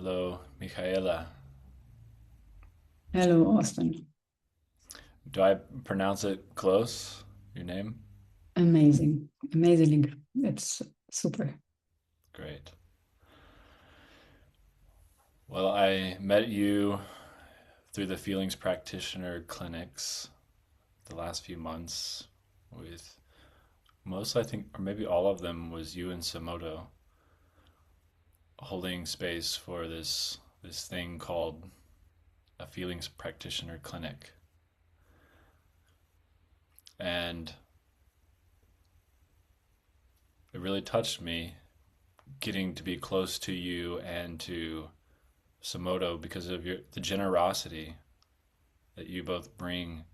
Hello, Michaela. Hello, Austin. Do I pronounce it close? Your name? Amazing. Amazing. It's super. Great. Well, I met you through the Feelings Practitioner clinics the last few months with most, I think, or maybe all of them was you and Samoto holding space for this thing called a Feelings Practitioner clinic. And it really touched me getting to be close to you and to Samoto because of the generosity that you both bring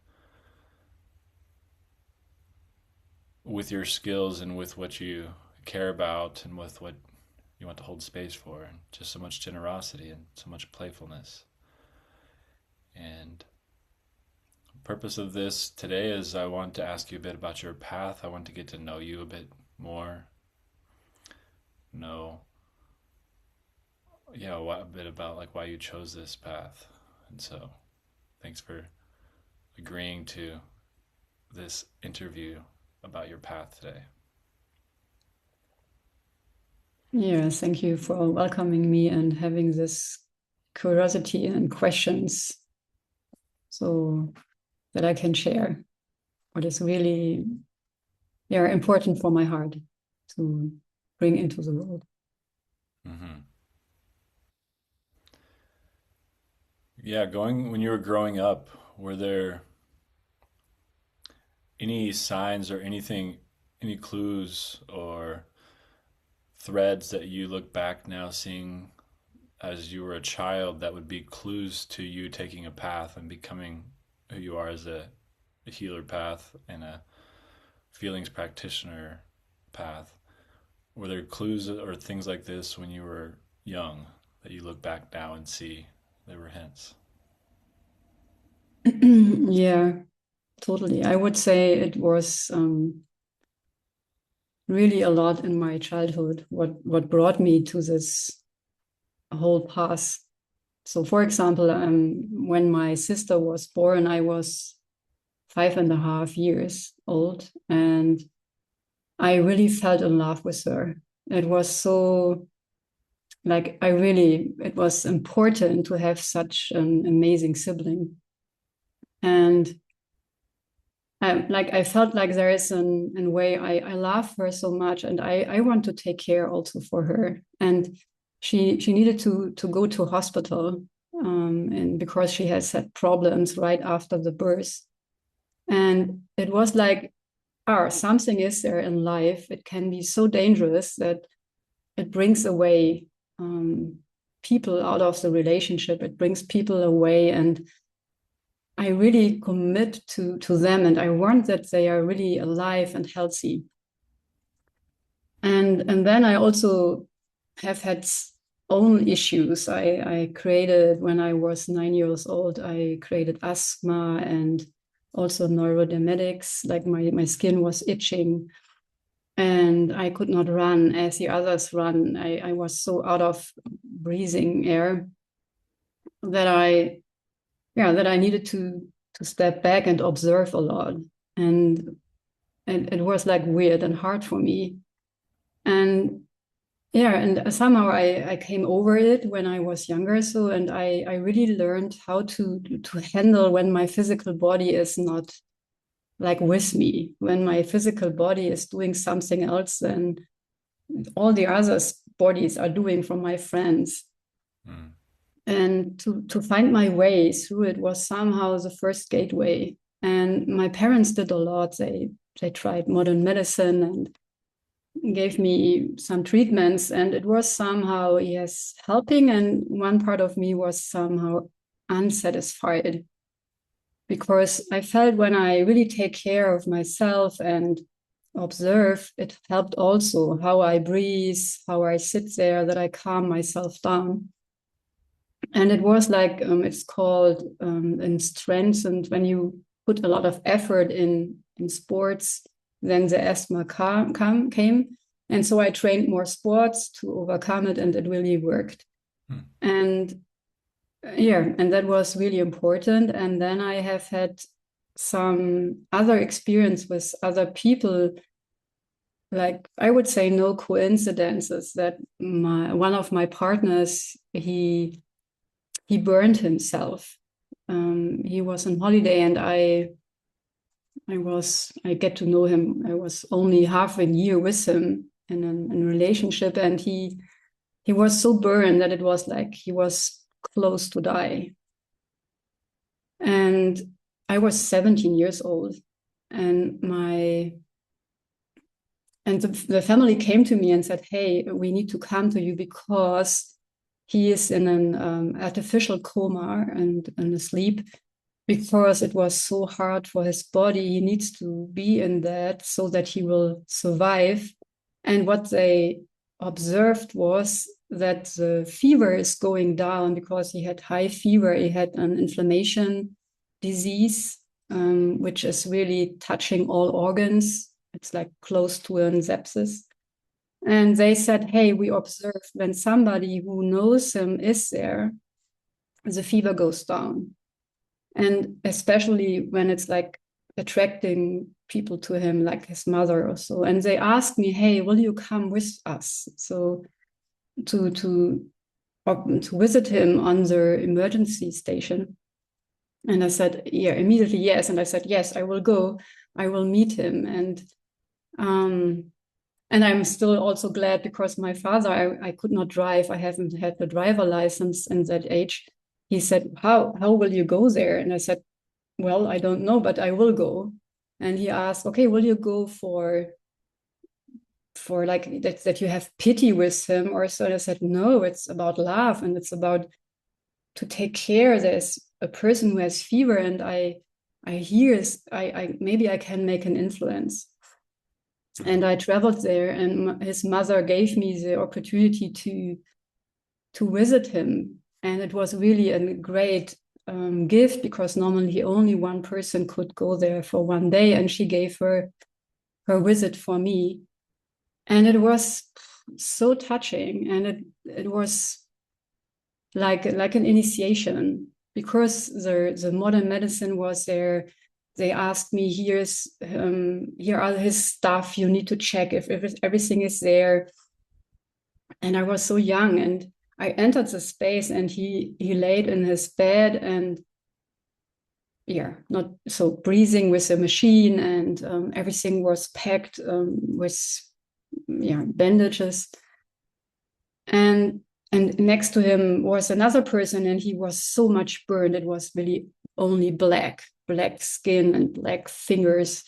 with your skills and with what you care about and with what you want to hold space for. And just so much generosity and so much playfulness. And the purpose of this today is I want to ask you a bit about your path. I want to get to know you a bit more, know, a bit about like why you chose this path. And so thanks for agreeing to this interview about your path today. Yes, thank you for welcoming me and having this curiosity and questions so that I can share what is really important for my heart to bring into the world. Mm-hmm. Yeah, going when you were growing up, were there any signs or anything, any clues or threads that you look back now seeing as you were a child that would be clues to you taking a path and becoming who you are as a healer path and a feelings practitioner path? Were there clues or things like this when you were young that you look back now and see there were hints? Yeah, totally. I would say it was really a lot in my childhood what brought me to this whole path. So, for example, when my sister was born, I was 5.5 years old, and I really felt in love with her. It was so like it was important to have such an amazing sibling. And I felt like there is an way I love her so much, and I want to take care also for her. And she needed to go to hospital, and because she has had problems right after the birth. And it was like, something is there in life. It can be so dangerous that it brings away people out of the relationship. It brings people away. And I really commit to them, and I want that they are really alive and healthy. And then I also have had own issues. I created, when I was 9 years old, I created asthma and also neurodermatics, like my skin was itching and I could not run as the others run. I was so out of breathing air that I needed to step back and observe a lot. And it was like weird and hard for me. And and somehow I came over it when I was younger. So, and I really learned how to handle when my physical body is not like with me. When my physical body is doing something else than all the other bodies are doing from my friends. Mm. And to find my way through it was somehow the first gateway. And my parents did a lot. They tried modern medicine and gave me some treatments, and it was somehow, yes, helping. And one part of me was somehow unsatisfied because I felt when I really take care of myself and observe, it helped also how I breathe, how I sit there, that I calm myself down. And it was like, it's called in strength. And when you put a lot of effort in sports, then the asthma came. And so I trained more sports to overcome it, and it really worked. Hmm. And yeah, and that was really important. And then I have had some other experience with other people, like I would say no coincidences, that one of my partners, he burned himself. He was on holiday, and I get to know him. I was only half a year with him in a relationship, and he was so burned that it was like he was close to die. And I was 17 years old, and the family came to me and said, "Hey, we need to come to you because he is in an artificial coma and asleep, because it was so hard for his body. He needs to be in that so that he will survive." And what they observed was that the fever is going down because he had high fever. He had an inflammation disease, which is really touching all organs. It's like close to an sepsis. And they said, "Hey, we observed when somebody who knows him is there, the fever goes down." And especially when it's like attracting people to him, like his mother or so. And they asked me, "Hey, will you come with us?" So to to to visit him on the emergency station. And I said, yeah, immediately yes. And I said, yes, I will go. I will meet him. Um, and I'm still also glad, because my father, I could not drive. I haven't had the driver license in that age. He said, how will you go there? And I said, well, I don't know, but I will go. And he asked, okay, will you go for like that you have pity with him or so? And I said, no, it's about love, and it's about to take care. There's a person who has fever, and I hear I maybe I can make an influence. And I traveled there, and his mother gave me the opportunity to visit him. And it was really a great gift, because normally only one person could go there for one day, and she gave her visit for me. And it was so touching, and it was like an initiation, because the modern medicine was there. They asked me, here are his stuff, you need to check if everything is there. And I was so young, and I entered the space, and he laid in his bed, and yeah, not so breathing with a machine, and everything was packed with yeah bandages. and and next to him was another person, and he was so much burned. It was really only black skin and black fingers.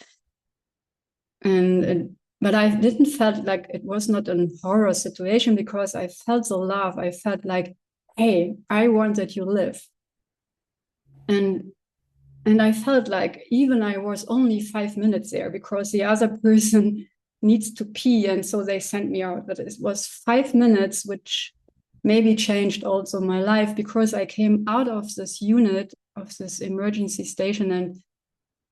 And but I didn't felt like it was not a horror situation, because I felt the love. I felt like, hey, I want that you live. And I felt like even I was only 5 minutes there, because the other person needs to pee, and so they sent me out. But it was 5 minutes, which maybe changed also my life, because I came out of this unit, of this emergency station, and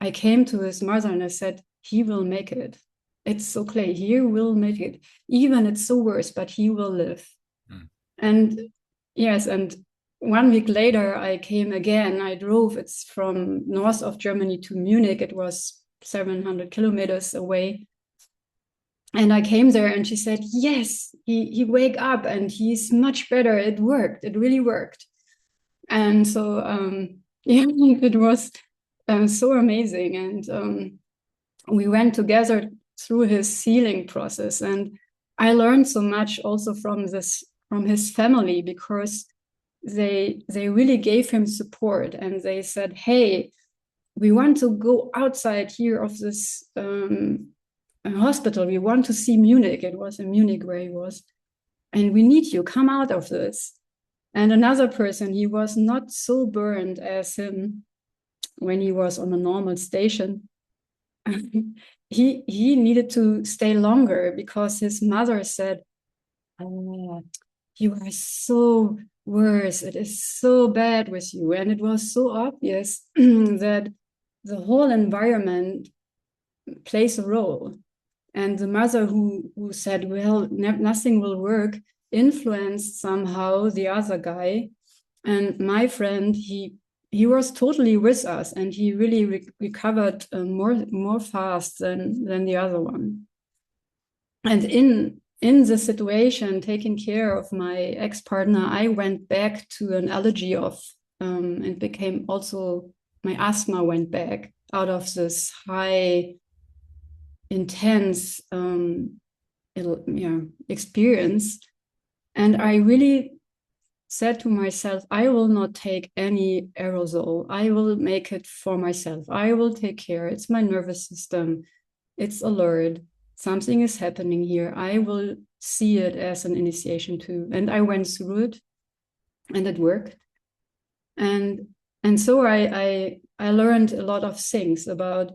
I came to his mother and I said, he will make it. It's so clear. He will make it. Even it's so worse, but he will live. Hmm. And yes, and 1 week later, I came again. I drove. It's from north of Germany to Munich. It was 700 kilometers away. And I came there, and she said, yes, he wake up and he's much better. It worked. It really worked. And so, yeah, it was so amazing. And we went together through his healing process. And I learned so much also from his family, because they really gave him support, and they said, hey, we want to go outside here of this hospital. We want to see Munich. It was in Munich where he was. And we need you. Come out of this. And another person, he was not so burned as him when he was on a normal station. He needed to stay longer, because his mother said, oh, you are so worse. It is so bad with you. And it was so obvious that the whole environment plays a role. And the mother who said, well, nothing will work, influenced somehow the other guy. And my friend, he was totally with us, and he really recovered more fast than the other one. And in the situation, taking care of my ex-partner, I went back to an allergy of and became also, my asthma went back out of this high intense experience. And I really said to myself, I will not take any aerosol. I will make it for myself. I will take care. It's my nervous system. It's alert. Something is happening here. I will see it as an initiation too. And I went through it, and it worked. And so I learned a lot of things about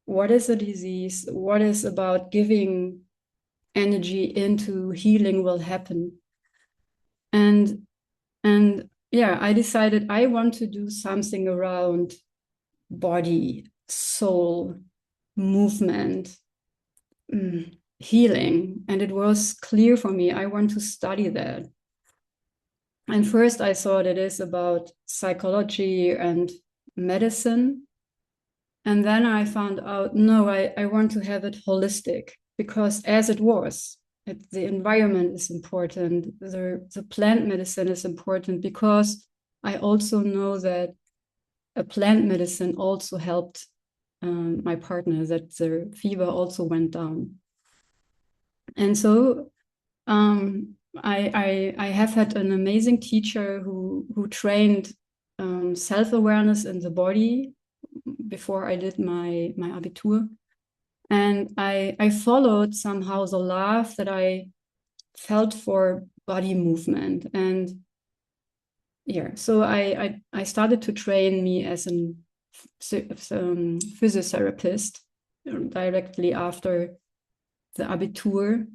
what is a disease, what is about giving energy into healing will happen. And yeah, I decided I want to do something around body, soul, movement, healing. And it was clear for me, I want to study that. And first I thought it is about psychology and medicine. And then I found out, no, I want to have it holistic, because as it was, the environment is important. The plant medicine is important, because I also know that a plant medicine also helped my partner, that the fever also went down. And so I have had an amazing teacher who trained self-awareness in the body before I did my Abitur. And I followed somehow the love that I felt for body movement. And yeah, so I started to train me as a physiotherapist directly after the Abitur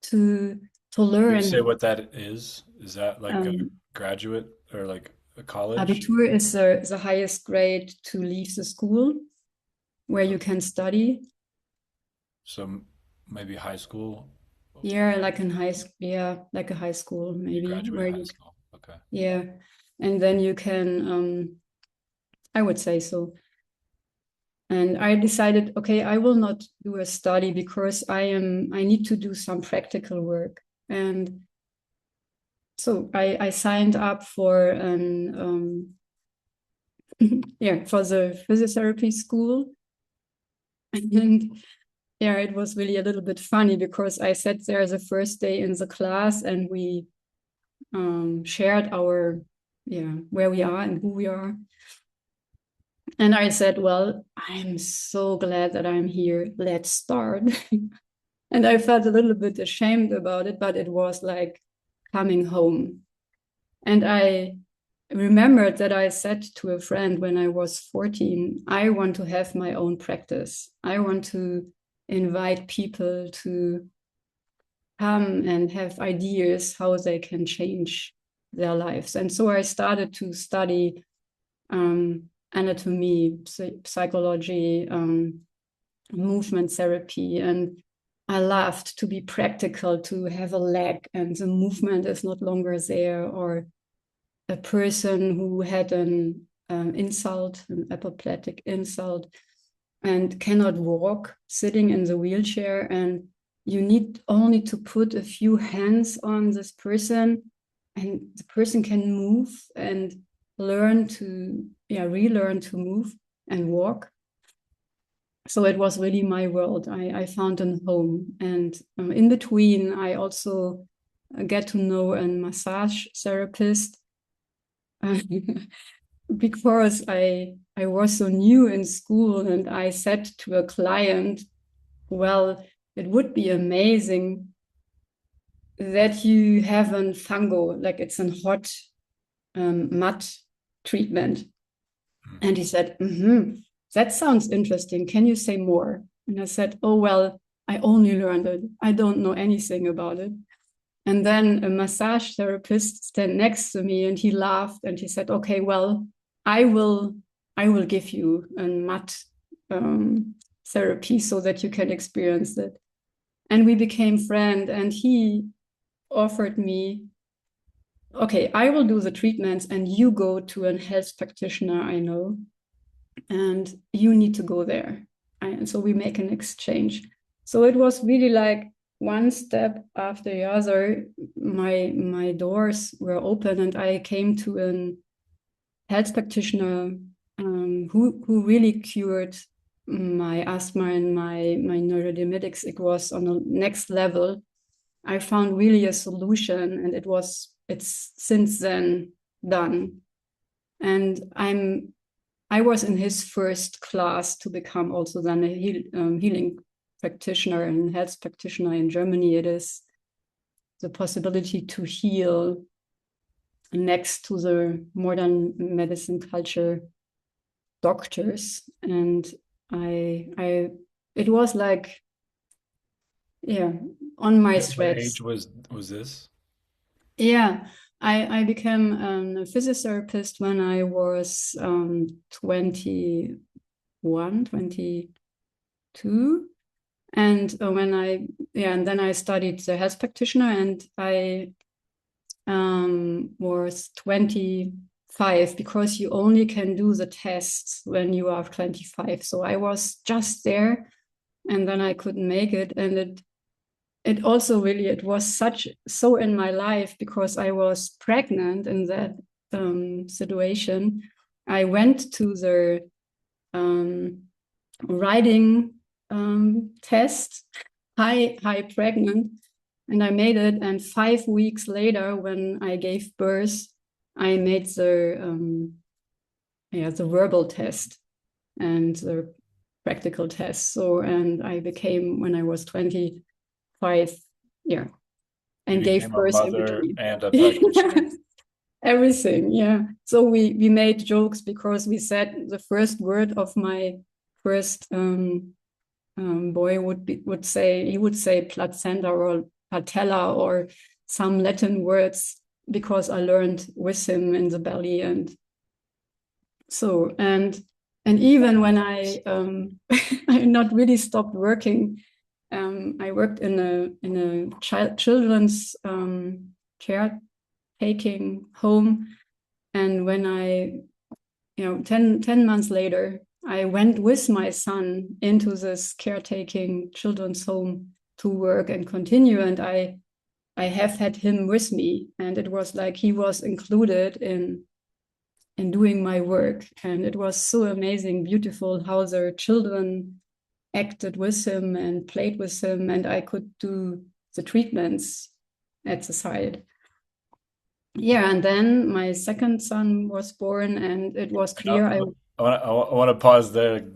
to Can you learn. say what that is? Is that like a graduate or like a college? Abitur is the highest grade to leave the school where you can study. So maybe high school? Yeah, like in high school. Yeah, like a high school You maybe graduate where high you, school. Okay. yeah, and then you can. I would say so. And I decided, okay, I will not do a study, because I need to do some practical work. And so I signed up for an yeah, for the physiotherapy school. And yeah, it was really a little bit funny, because I sat there the first day in the class, and we shared our, where we are and who we are. And I said, well, I'm so glad that I'm here. Let's start. And I felt a little bit ashamed about it, but it was like coming home. And I remembered that I said to a friend when I was 14, I want to have my own practice. I want to invite people to come and have ideas how they can change their lives. And so I started to study anatomy, psychology, movement therapy. And I loved to be practical, to have a leg and the movement is not longer there, or a person who had an insult, an apoplectic insult, and cannot walk, sitting in the wheelchair. And you need only to put a few hands on this person, and the person can move and learn to, relearn to move and walk. So it was really my world. I found a home. And in between, I also get to know a massage therapist. Because I was so new in school, and I said to a client, well, it would be amazing that you have a fungo, like it's a hot mud treatment. And he said, that sounds interesting. Can you say more? And I said, oh, well, I only learned it. I don't know anything about it. And then a massage therapist stand next to me, and he laughed, and he said, okay, well, I will give you a mud therapy so that you can experience it. And we became friends, and he offered me, okay, I will do the treatments and you go to a health practitioner I know, and you need to go there. And so we make an exchange. So it was really like one step after the other. My doors were open, and I came to a health practitioner who really cured my asthma and my neurodermatics. It was on the next level. I found really a solution, and it's since then done. And I was in his first class to become also then a healing practitioner and health practitioner in Germany. It is the possibility to heal next to the modern medicine culture doctors. And it was like, yeah, on my What age threads. was this? Yeah, I became a physiotherapist when I was 21, 22. And and then I studied the health practitioner, and I was 25, because you only can do the tests when you are 25. So I was just there, and then I couldn't make it. And it also really, it was so in my life, because I was pregnant in that situation. I went to the um, riding test, high pregnant, and I made it. And 5 weeks later, when I gave birth, I made the verbal test and the practical test. So, and I became, when I was 25, yeah, You and gave became a birth in mother between. and a practitioner. Everything, yeah. So we made jokes, because we said the first word of my first boy would say placenta or patella or some Latin words, because I learned with him in the belly. And so, and even when I not really stopped working, I worked in a children's caretaking home. And when I, 10 months later, I went with my son into this caretaking children's home to work and continue. And I have had him with me, and it was like he was included in doing my work. And it was so amazing, beautiful how the children acted with him and played with him, and I could do the treatments at the side. Yeah, and then my second son was born, and it was Uh, clear I I want to pause there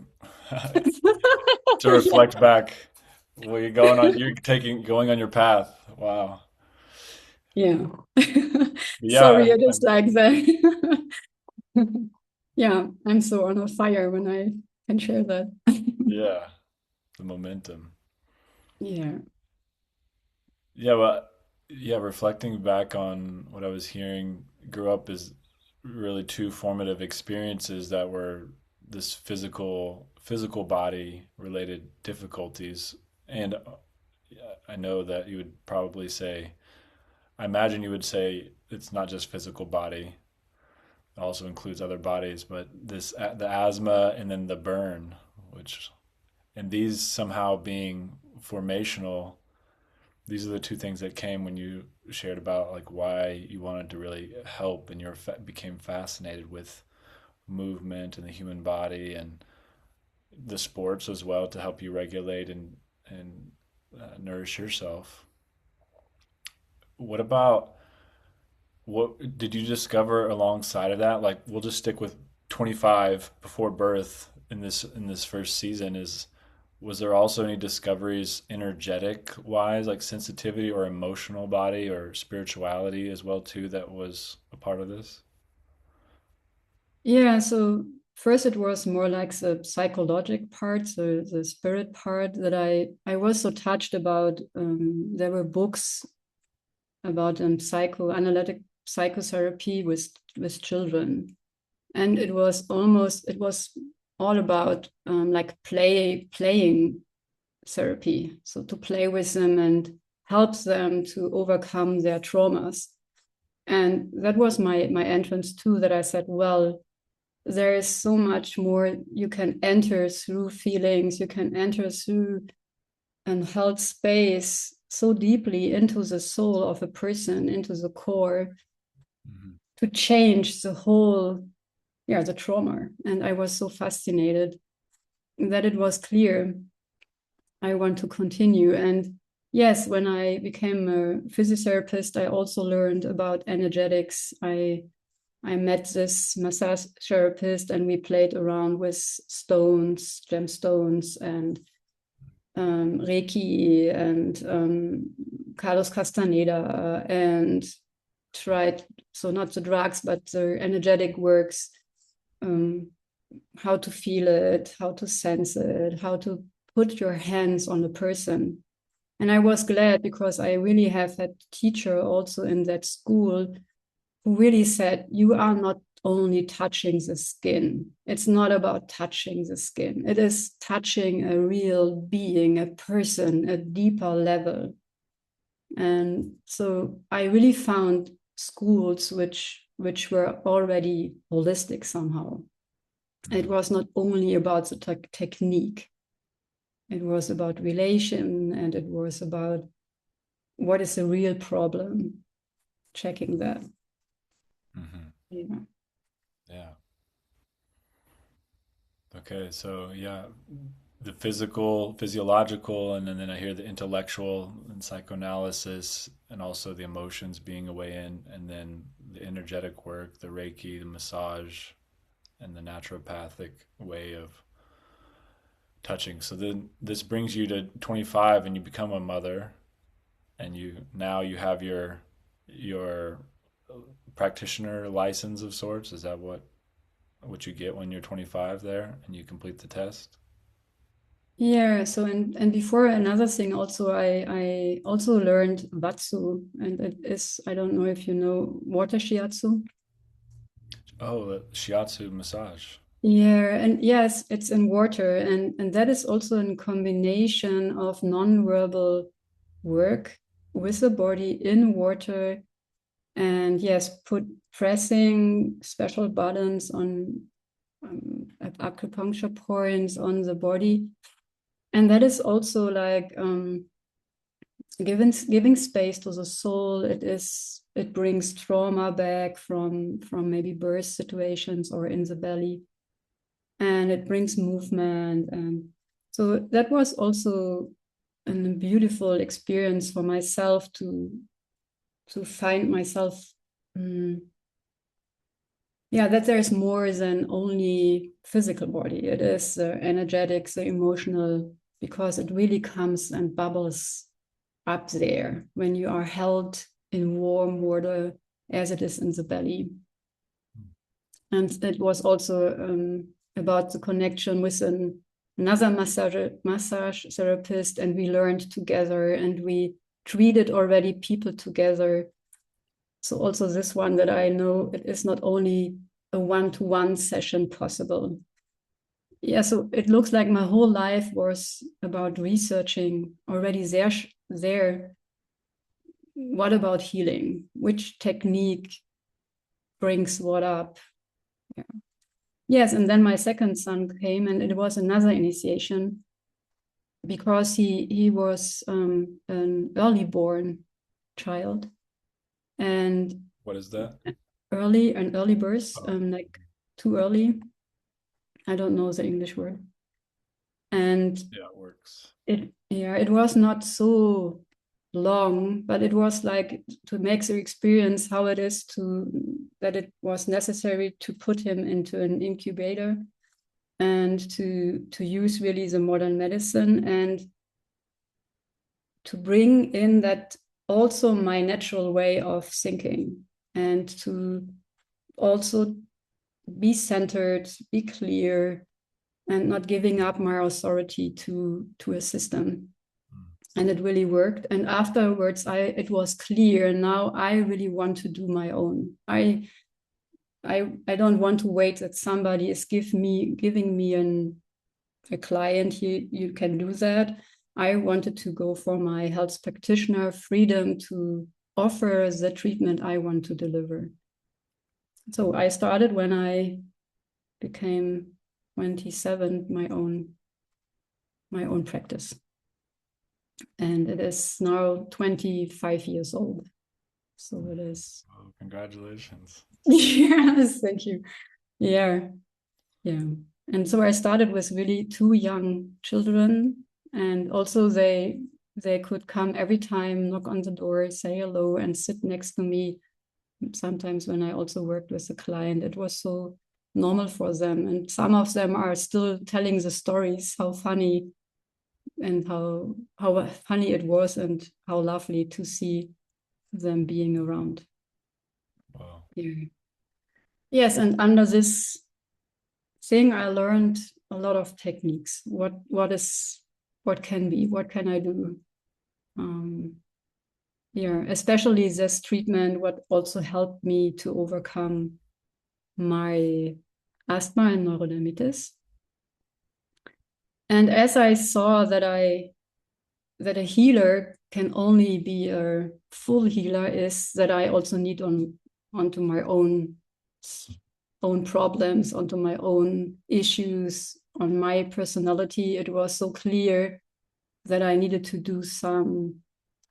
to reflect back. Well, going on your path. Wow. yeah. Yeah, Sorry, it is like that. Yeah, I'm so on fire when I can share that. yeah, the momentum. Yeah. Yeah, but yeah, reflecting back on what I was hearing, grew up as really two formative experiences that were this physical body related difficulties. And I know that you would probably say, I imagine you would say it's not just physical body, it also includes other bodies, but this the asthma and then the burn, which and these somehow being formational, these are the two things that came when you shared about like why you wanted to really help and you became fascinated with movement and the human body and the sports as well to help you regulate and nourish yourself. What about what did you discover alongside of that? Like we'll just stick with 25 before birth in this first season. Is Was there also any discoveries energetic wise, like sensitivity or emotional body or spirituality as well too, that was a part of this? Yeah, so first it was more like the psychologic part, so the spirit part, that I was so touched about. There were books about psychoanalytic psychotherapy with children, and it was all about like playing therapy, so to play with them and helps them to overcome their traumas. And that was my entrance too, that I said, well, there is so much more you can enter through feelings, you can enter through and hold space so deeply into the soul of a person, into the core, Mhm. to change the whole, the trauma. And I was so fascinated that it was clear I want to continue. And yes, when I became a physiotherapist, I also learned about energetics. I met this massage therapist and we played around with stones, gemstones, and Reiki and Carlos Castaneda, and tried, so not the drugs, but the energetic works, um, how to feel it, how to sense it, how to put your hands on the person. And I was glad because I really have had teacher also in that school who really said, you are not only touching the skin. It's not about touching the skin. It is touching a real being, a person, a deeper level. And so I really found schools which were already holistic somehow. It Mhm. was not only about the technique. It was about relation, and it was about what is the real problem, checking that. Mhm. Yeah. Yeah. Okay. So yeah, the physical, physiological, and then I hear the intellectual and psychoanalysis, and also the emotions being a way in, and then the energetic work, the Reiki, the massage, and the naturopathic way of touching. So then this brings you to 25, and you become a mother, and you have your practitioner license of sorts. Is that what you get when you're 25 there and you complete the test? Yeah, so and before, another thing also, I also learned Watsu, and it is, I don't know if you know water shiatsu. Oh, shiatsu massage. Yeah, and yes, it's in water, and that is also a combination of non-verbal work with the body in water, and yes, put pressing special buttons on acupuncture points on the body, and that is also like giving space to the soul. It brings trauma back from maybe birth situations or in the belly, and it brings movement. And so that was also a beautiful experience for myself to find myself, um, yeah, that there's more than only physical body. It is the energetic, the emotional, because it really comes and bubbles up there when you are held in warm water as it is in the belly. And it was also about the connection with another massage therapist, and we learned together and we treated already people together. So also this one, that I know it is not only a one-to-one session possible. Yeah, so it looks like my whole life was about researching already there. What about healing? Which technique brings what up? Yeah. Yes, and then my second son came, and it was another initiation because he was an early born child, and What is that? an early birth, Oh, like too early. I don't know the English word. And yeah, it works. it was not so long, but it was like to make the experience how it is to that it was necessary to put him into an incubator and to use really the modern medicine and to bring in that also my natural way of thinking, and to also be centered, be clear, and not giving up my authority to a system. And it really worked. And afterwards, it was clear. Now I really want to do my own. I don't want to wait that somebody is giving me a client. You can do that. I wanted to go for my health practitioner freedom to offer the treatment I want to deliver. So I started when I became 27, my own practice. And it is now 25 years old. So it is. Oh, congratulations. Yes, thank you. Yeah, yeah. And so I started with really two young children, and also they could come every time, knock on the door, say hello, and sit next to me. Sometimes when I also worked with a client, it was so normal for them. And some of them are still telling the stories, how funny and how funny it was and how lovely to see them being around. Wow. Yeah. Yes, and under this thing, I learned a lot of techniques. What can be? What can I do? Um, yeah, especially this treatment, what also helped me to overcome my asthma and neurodermitis. And as I saw that a healer can only be a full healer, is that I also need onto my own problems, onto my own issues, on my personality. It was so clear that I needed to do some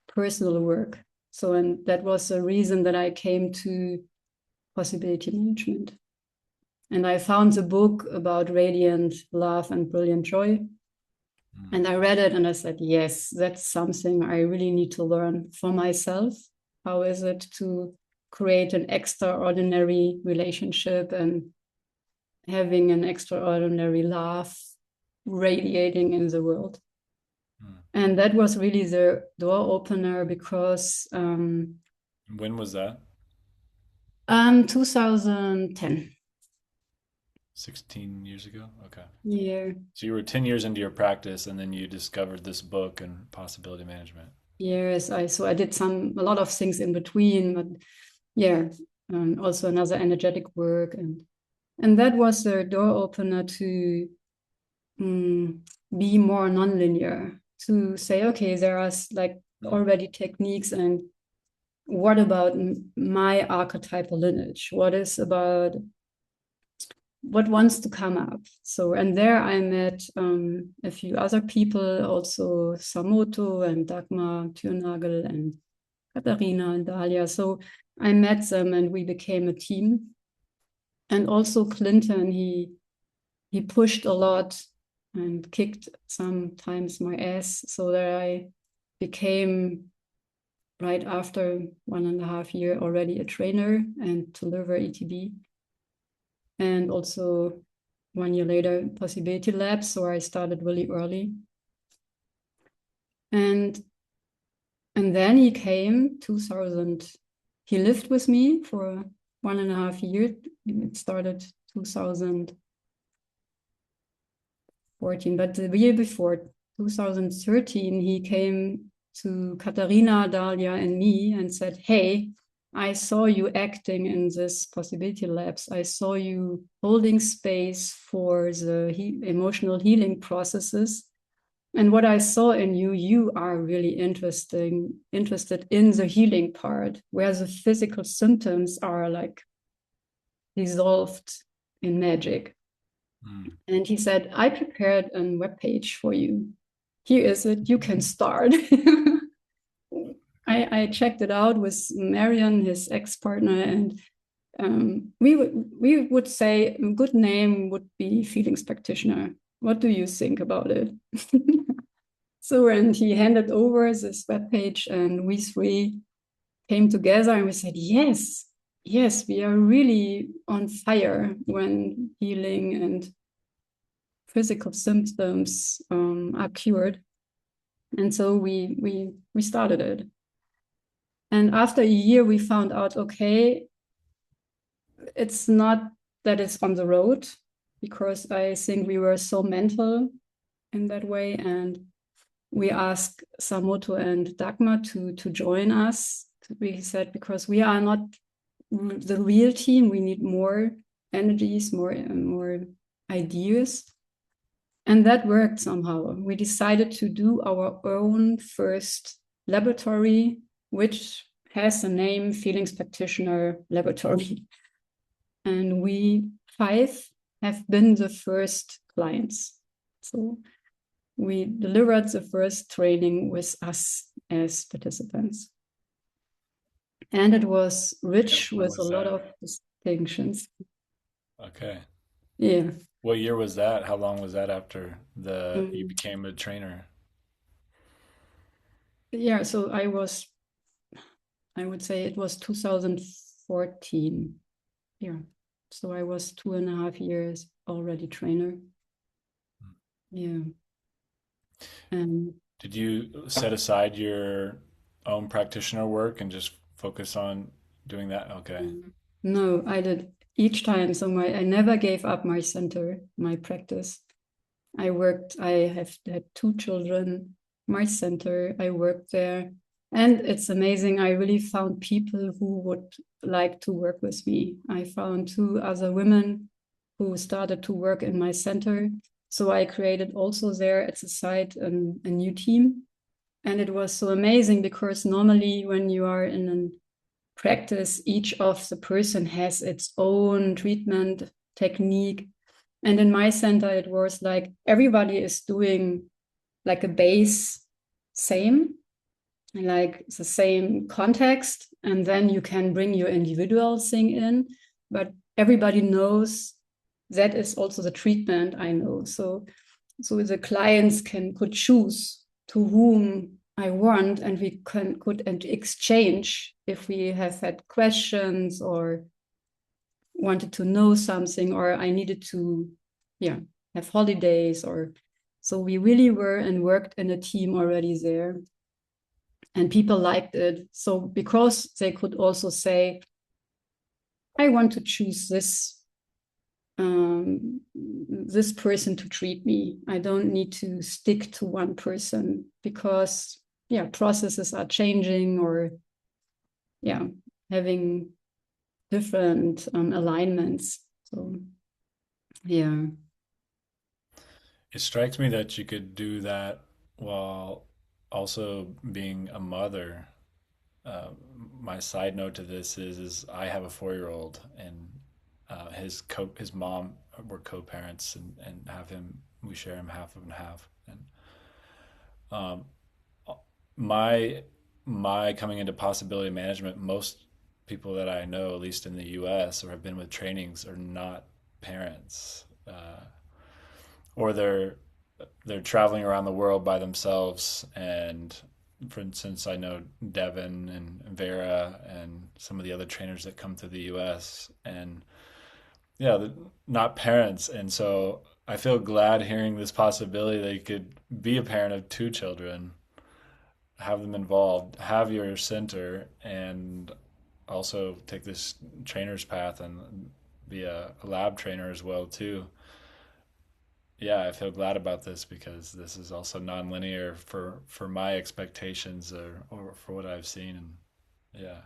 personal work. So, and that was the reason that I came to possibility management. And I found the book about radiant love and brilliant joy. And I read it and I said, yes, that's something I really need to learn for myself. How is it to create an extraordinary relationship and having an extraordinary love radiating in the world? And that was really the door opener because When was that? 2010. 16 years ago? Okay. Yeah. So you were 10 years into your practice and then you discovered this book and possibility management. Yes, I did a lot of things in between, but yeah, also another energetic work, and that was the door opener to be more nonlinear, to say, okay, there are like already techniques, and what about my archetypal lineage? What is about what wants to come up? So, and there I met a few other people, also Samoto and Dagmar Thürnagel and Katharina and Dalia. So I met them and we became a team. And also Clinton, he pushed a lot and kicked sometimes my ass so that I became right after 1.5 years already a trainer and to deliver ETB. And also 1 year later, possibility labs. So I started really early. And then he came 2000. He lived with me for 1.5 years. It started 2014, but the year before, 2013, he came to Katharina, Dalia, and me and said, hey, I saw you acting in this possibility labs. I saw you holding space for the emotional healing processes. And what I saw in you, you are really interested in the healing part, where the physical symptoms are like dissolved in magic. And he said, I prepared a webpage for you. Here is it. You can start. I checked it out with Marion, his ex-partner, and we would say a good name would be Feelings Practioner. What do you think about it? So, and he handed over this webpage, and we three came together and we said, yes, yes, we are really on fire when healing and physical symptoms are cured. And so we started it. And after a year, we found out, okay, it's not that it's on the road, because I think we were so mental in that way. And we asked Samoto and Dagmar to join us. We said, because we are not the real team, we need more energies, more ideas. And that worked somehow. We decided to do our own first laboratory, which has the name Feelings Practitioner Laboratory. And we five have been the first clients. So we delivered the first training with us as participants. And it was Yep. rich When with a was lot that? of distinctions. Okay. Yeah. What year was that? How long was that after the you Mm. became a trainer? Yeah. So I would say it was 2014. Yeah. So I was 2.5 years already trainer. Yeah. And Did you set aside your own practitioner work and just focus on doing that? Okay. no, I did each time. So I never gave up my center, my practice. I have had 2 children, my center, I worked there. And it's amazing. I really found people who would like to work with me. I found 2 other women who started to work in my center. So I created also there at the site a new team. And it was so amazing because normally when you are in a practice, each of the person has its own treatment technique. And in my center, it was like everybody is doing like a base same, like the same context. And then you can bring your individual thing in. But everybody knows that is also the treatment I know. So the clients could choose to whom I want, and we could exchange if we have had questions or wanted to know something, or I needed to, yeah, have holidays, or so we really were and worked in a team already there, and people liked it. So because they could also say, I want to choose this person to treat me. I don't need to stick to one person because, yeah, processes are changing, or, yeah, having different alignments. So, yeah. It strikes me that you could do that while also being a mother. Uh, my side note to this is I have a 4-year-old and his mom were co-parents and have him we share him half and half and um, my my coming into possibility management, most people that I know, at least in the U.S. or have been with trainings, are not parents, or they're traveling around the world by themselves. And for instance, I know Devin and Vera and some of the other trainers that come to the U.S. and yeah, not parents. And so I feel glad hearing this possibility that you could be a parent of 2 children, have them involved, have your center, and also take this trainer's path and be a lab trainer as well too. Yeah, I feel glad about this because this is also nonlinear for my expectations or for what I've seen. And yeah.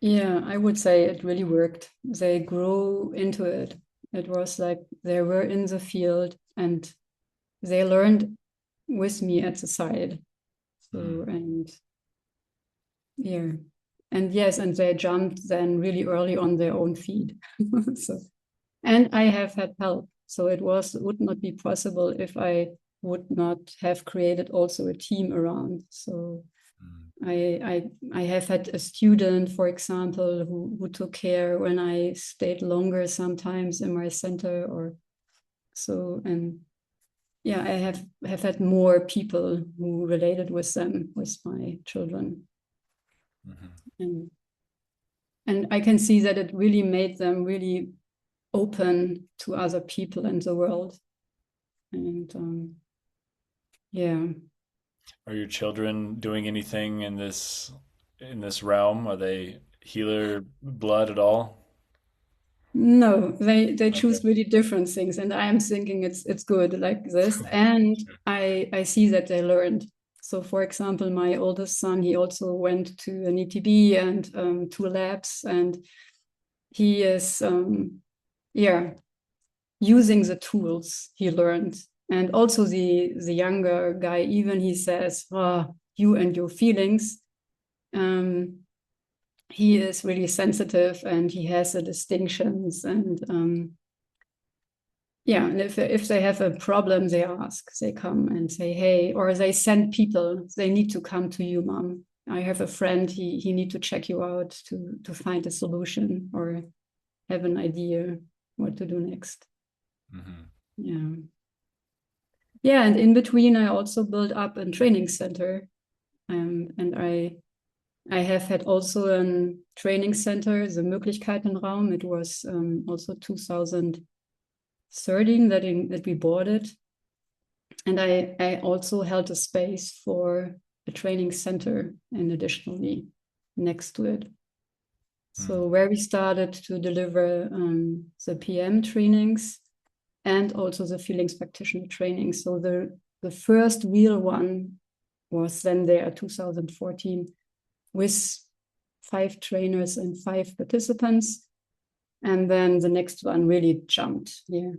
Yeah, I would say it really worked. They grew into it. It was like they were in the field and they learned with me at the side. So, Mm, and yeah. And yes, and they jumped then really early on their own feet. So, and I have had help. So would not be possible if I would not have created also a team around. So mm, I have had a student, for example, who took care when I stayed longer sometimes in my center, or so. And yeah, I have had more people who related with them, with my children. mhm. And I can see that it really made them really open to other people in the world. And yeah. Are your children doing anything in this realm? Are they healer blood at all? No, they Okay. choose really different things, and I am thinking it's good like this. And I see that they learned. So, for example, my oldest son, he also went to an ETB and 2 labs, and he is yeah, using the tools he learned. And also the younger guy, even he says, oh, you and your feelings. He is really sensitive and he has the distinctions. And yeah, and if they have a problem, they ask, they come and say, hey, or they send people, they need to come to you, mom. I have a friend, he need to check you out to find a solution or have an idea what to do next. Mm-hmm. Yeah. Yeah, and in between, I also built up a training center. And I have had also a training center, the Möglichkeitenraum. It was also 2013 that we bought it. And I also held a space for a training center and additionally next to it. So where we started to deliver the PM trainings and also the feelings practitioner training. So the first real one was then there, 2014, with 5 trainers and 5 participants. And then the next one really jumped. Yeah.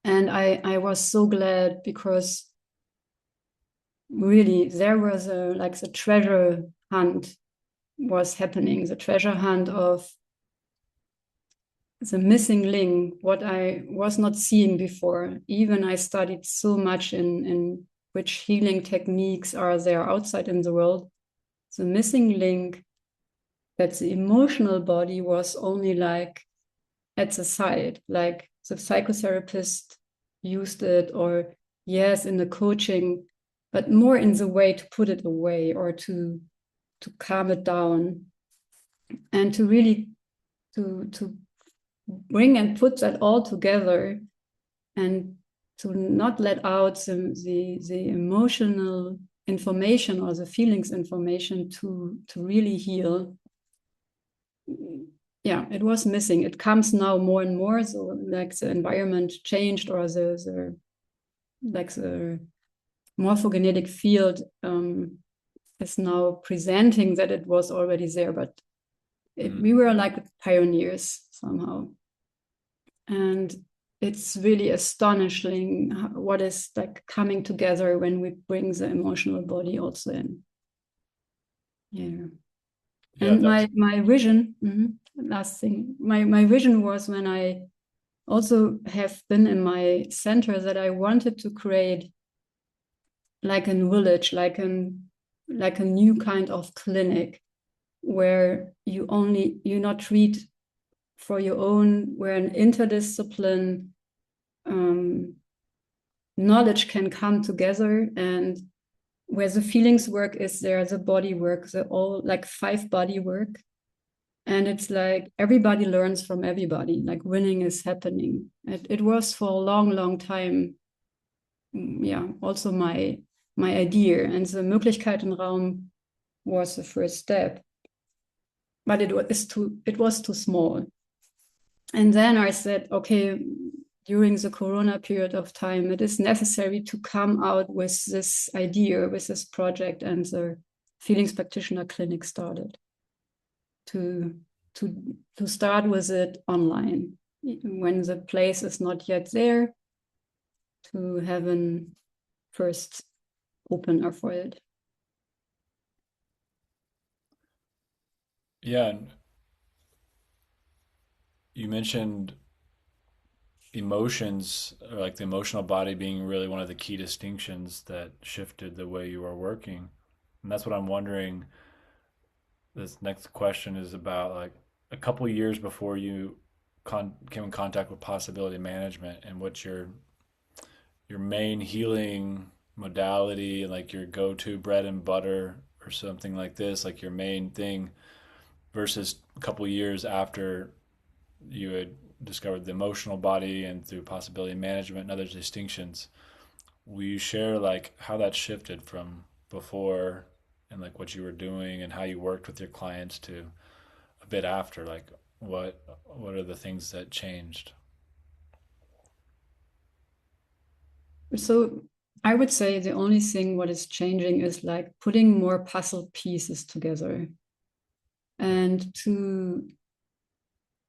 And I was so glad because really there was the treasure hunt was happening, the treasure hunt of the missing link, what I was not seeing before. Even I studied so much in which healing techniques are there outside in the world. The missing link that the emotional body was only like at the side, like the psychotherapist used it, or yes, in the coaching, but more in the way to put it away or to calm it down and to really to bring and put that all together and to not let out the emotional information or the feelings information to really heal. Yeah, it was missing. It comes now more and more. So like the environment changed or the morphogenetic field is now presenting that it was already there, but we were like pioneers somehow. And it's really astonishing what is like coming together when we bring the emotional body also in. Yeah. And my vision, last thing, my vision was when I also have been in my center that I wanted to create like a village, like a new kind of clinic where you not treat for your own, where an interdiscipline knowledge can come together and where the feelings work is there, the body work, the all like 5 body work. And it's like everybody learns from everybody, like winning is happening. It was for a long, long time, yeah, also my idea. And the Möglichkeitenraum was the first step. But it was too small. And then I said, okay, during the Corona period of time, it is necessary to come out with this idea, with this project, and the Feelings Practitioner Clinic started. To start with it online when the place is not yet there, to have a first opener for it. Yeah, and you mentioned emotions, or like the emotional body being really one of the key distinctions that shifted the way you were working. And that's what I'm wondering. This next question is about like a couple years before you came in contact with possibility management, and what's your main healing modality, like your go-to bread and butter or something like this, like your main thing, versus a couple years after you had discovered the emotional body and through possibility management and other distinctions. Will you share like how that shifted from before and like what you were doing and how you worked with your clients to a bit after? Like what are the things that changed? So I would say the only thing what is changing is like putting more puzzle pieces together and to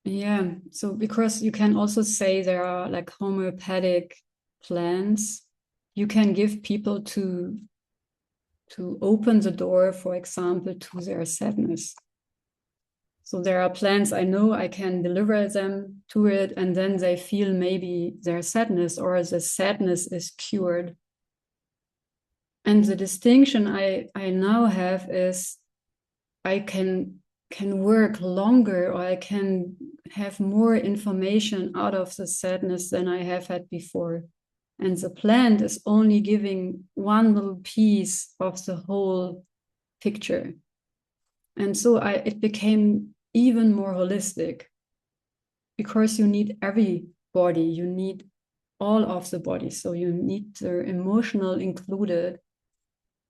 Yeah. So because you can also say there are like homeopathic plants you can give people to open the door, for example, to their sadness. So there are plants I know I can deliver them to it, and then they feel maybe their sadness or the sadness is cured. And the distinction I now have is I can work longer, or I can have more information out of the sadness than I have had before. And the plant is only giving one little piece of the whole picture. And so it became even more holistic because you need every body, you need all of the body. So you need the emotional included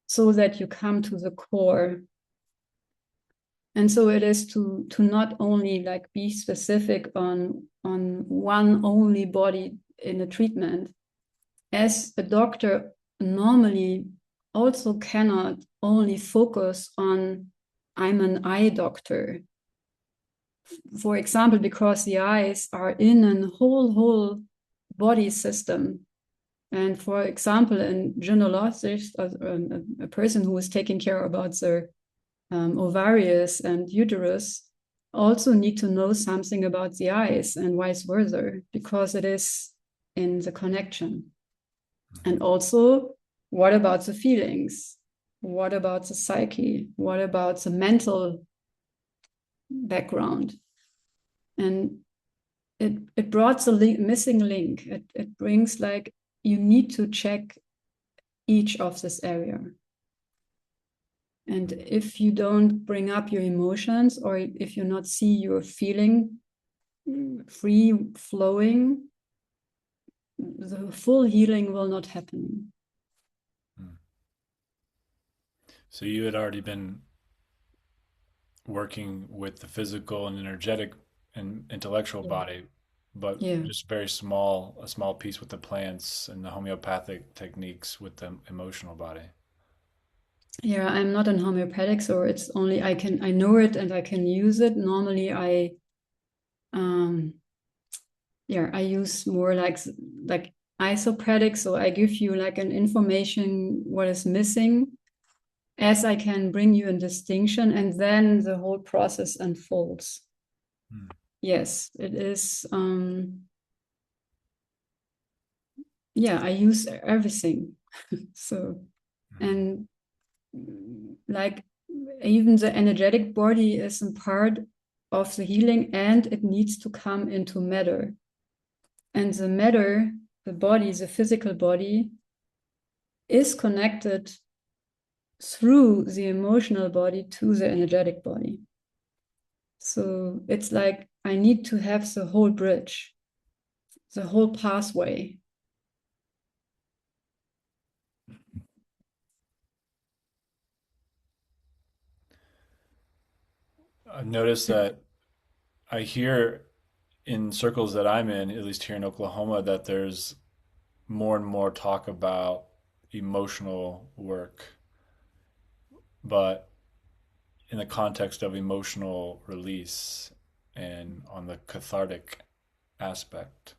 so that you come to the core. And so it is to not only like be specific on one only body in a treatment. As a doctor normally also cannot only focus on I'm an eye doctor, for example, because the eyes are in a whole body system. And for example, in gynecologists, a person who is taking care about the ovaries and uterus also need to know something about the eyes and vice versa, because it is in the connection. And also, what about the feelings? What about the psyche? What about the mental background? And it brought the missing link. It brings like you need to check each of this area. And if you don't bring up your emotions, or if you not see your feeling free flowing, the full healing will not happen. So you had already been working with the physical and energetic and intellectual Yeah. body, but Yeah. just a small piece with the plants and the homeopathic techniques with the emotional body. Yeah, I'm not in homeopathic, so it's only I know it and I can use it. Normally um I use more like isoprathic, so I give you like an information what is missing as I can bring you in distinction, and then the whole process unfolds. Hmm. Yes, it is. Yeah, I use everything. So, Hmm. and like even the energetic body is a part of the healing, and it needs to come into matter. And the matter, the body, the physical body, is connected through the emotional body to the energetic body. So it's like I need to have the whole bridge, the whole pathway. I've noticed that I hear in circles that I'm in, at least here in Oklahoma, that there's more and more talk about emotional work, but in the context of emotional release and on the cathartic aspect.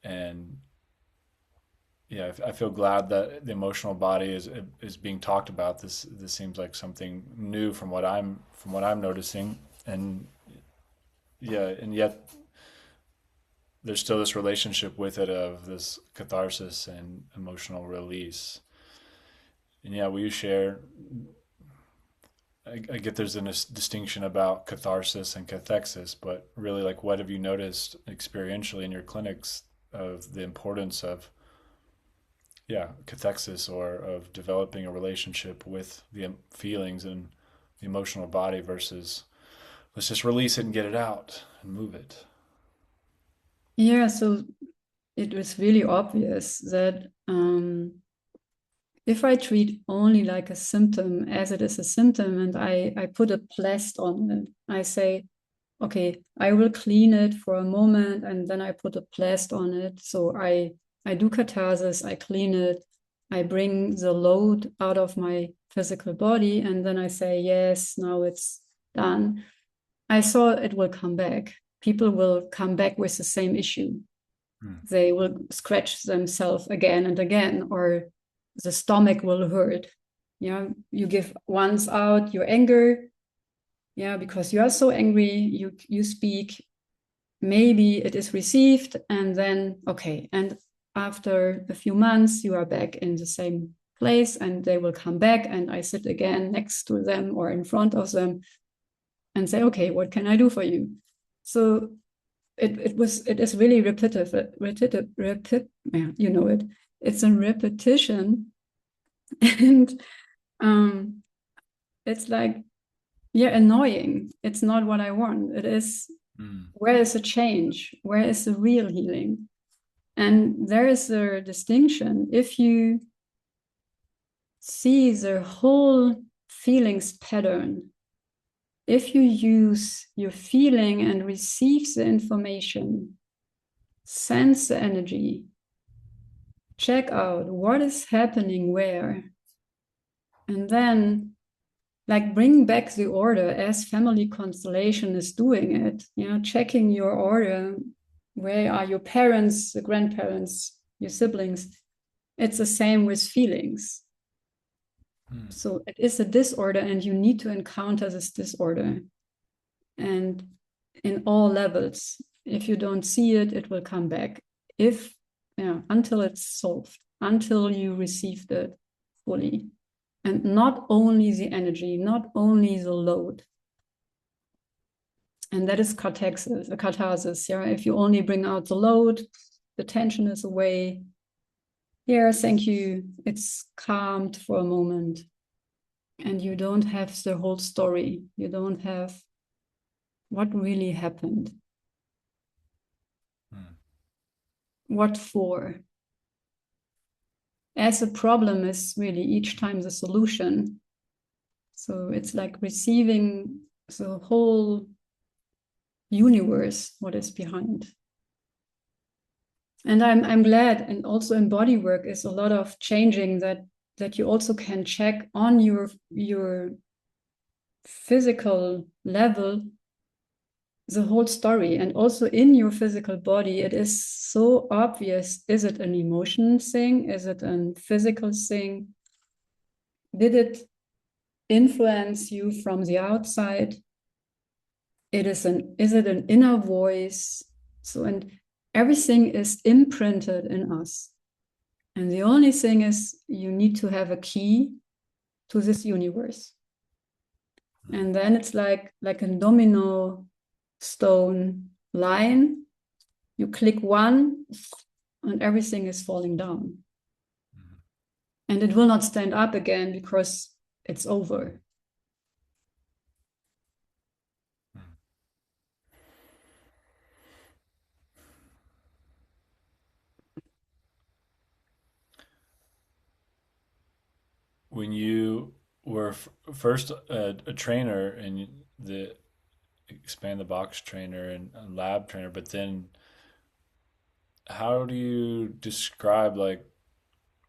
And yeah, I feel glad that the emotional body is being talked about. This seems like something new from what I'm noticing, and yeah, and yet there's still this relationship with it of this catharsis and emotional release. And yeah, we share. I get there's a distinction about catharsis and cathexis, but really, like, what have you noticed experientially in your clinics of the importance of, yeah, cathexis, or of developing a relationship with the feelings and the emotional body versus let's just release it and get it out and move it. Yeah, so it was really obvious that if I treat only like a symptom as it is a symptom, and I put a plast on it, I say, okay, I will clean it for a moment and then I put a plast on it. So I do catharsis, I clean it, I bring the load out of my physical body, and then I say, yes, now it's done. I saw it will come back. People will come back with the same issue. Mm. They will scratch themselves again and again, or the stomach will hurt. Yeah, you give once out your anger, yeah, because you are so angry, you speak, maybe it is received, and then okay, and after a few months you are back in the same place, and they will come back, and I sit again next to them or in front of them and say, okay, what can I do for you? So it is really yeah, you know it. It's a repetition, and um, it's like, yeah, annoying. It's not what I want. It is, Mm. where is the change? Where is the real healing? And there is a distinction. If you see the whole feelings pattern, if you use your feeling and receive the information, sense the energy, check out what is happening where, and then like bring back the order as family constellation is doing it, you know, checking your order. Where are your parents, the grandparents, your siblings? It's the same with feelings. Mm. So it is a disorder, and you need to encounter this disorder. And in all levels, if you don't see it, it will come back. If, yeah, until it's solved, until you received it fully. And not only the energy, not only the load. And that is catharsis, catharsis. Yeah, if you only bring out the load, the tension is away. Yeah, thank you. It's calmed for a moment. And you don't have the whole story. You don't have what really happened. Mm. What for? As a problem is really each time the solution. So it's like receiving the whole universe, what is behind. And I'm glad, and also in body work is a lot of changing that you also can check on your physical level the whole story. And also in your physical body, it is so obvious. Is it an emotion thing? Is it a physical thing? Did it influence you from the outside? Is it an inner voice? So, and everything is imprinted in us. And the only thing is you need to have a key to this universe. And then it's like a domino stone line. You click one and everything is falling down. Mm. And it will not stand up again because it's over. Mm. When you were first a trainer and the expand the box trainer and lab trainer, but then how do you describe like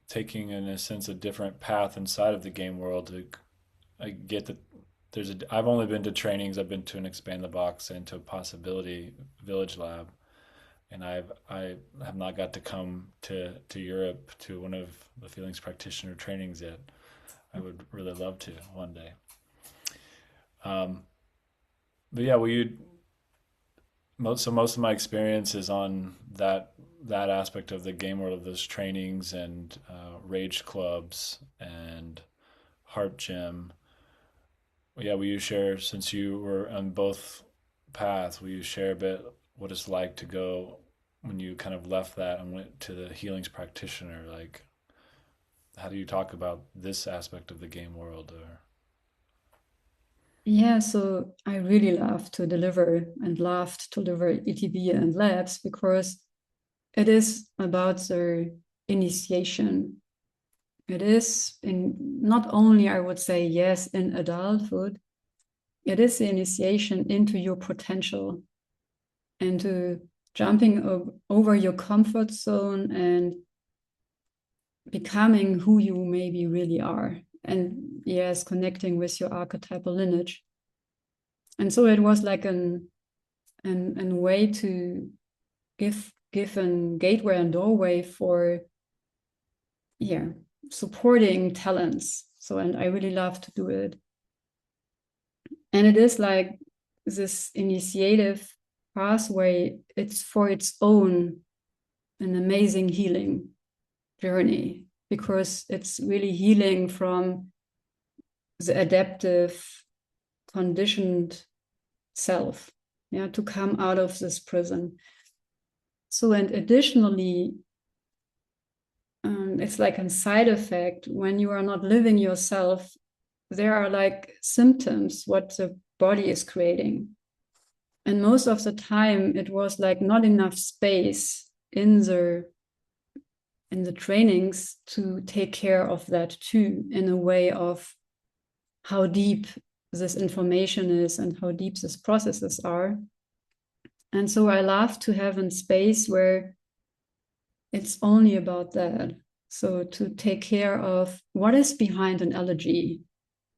taking in a sense a different path inside of the game world to I get that there's a I've only been to trainings. I've been to an expand the box and to a possibility village lab, and I have not got to come to Europe to one of the feelings practitioner trainings yet. I would really love to one day. Um, but yeah, most of my experience is on that aspect of the game world of those trainings and rage clubs and heart gym. Yeah, will you share, since you were on both paths, will you share a bit what it's like to go when you kind of left that and went to the healings practitioner? Like, how do you talk about this aspect of the game world? Or Yeah, so I really love to deliver and loved to deliver ETB and labs because it is about the initiation. It is in not only, I would say, yes, in adulthood, it is the initiation into your potential, into jumping over your comfort zone and becoming who you maybe really are. And yes, connecting with your archetypal lineage. And so it was like an way to give a gateway and doorway for, yeah, supporting talents. So, and I really love to do it. And it is like this initiative pathway, it's for its own an amazing healing journey, because it's really healing from the adaptive, conditioned self, yeah, to come out of this prison. So, and additionally, it's like a side effect when you are not living yourself. There are like symptoms what the body is creating, and most of the time it was like not enough space in the trainings to take care of that too, in a way of how deep this information is and how deep these processes are. And so I love to have a space where it's only about that. So to take care of what is behind an allergy,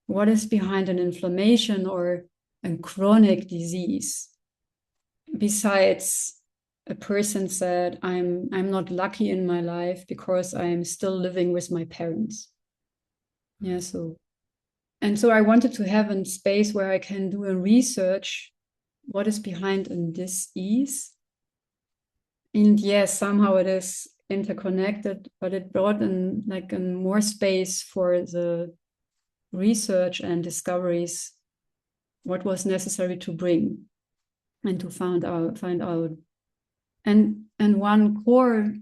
what is behind an inflammation or a chronic disease. Besides, a person said, I'm not lucky in my life because I'm still living with my parents. Yeah, so and so I wanted to have a space where I can do a research what is behind in this ease. And yes, somehow it is interconnected, but it brought in like a more space for the research and discoveries, what was necessary to bring and to find out. And one core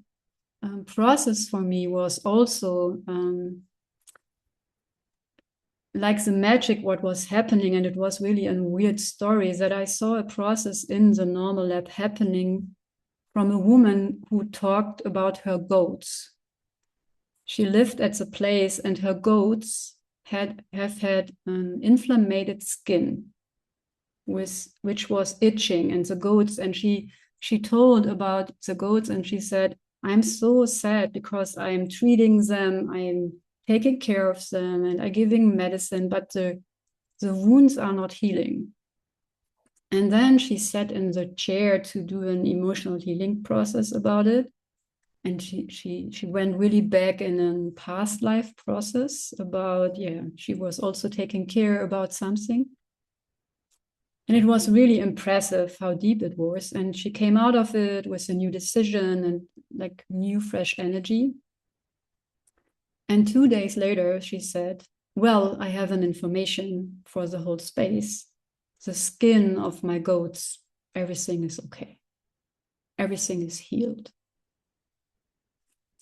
process for me was also like the magic what was happening, and it was really a weird story that I saw a process in the normal lab happening from a woman who talked about her goats. She lived at the place and her goats have had an inflamed skin with which was itching, and the goats, and she told about the goats, and she said, I'm so sad because I'm treating them, I'm taking care of them, and I'm giving medicine, but the wounds are not healing. And then she sat in the chair to do an emotional healing process about it. And she went really back in a past life process about, yeah, she was also taking care about something. And it was really impressive how deep it was. And she came out of it with a new decision and like new, fresh energy. And 2 days later, she said, well, I have an information for the whole space. The skin of my goats, everything is okay. Everything is healed.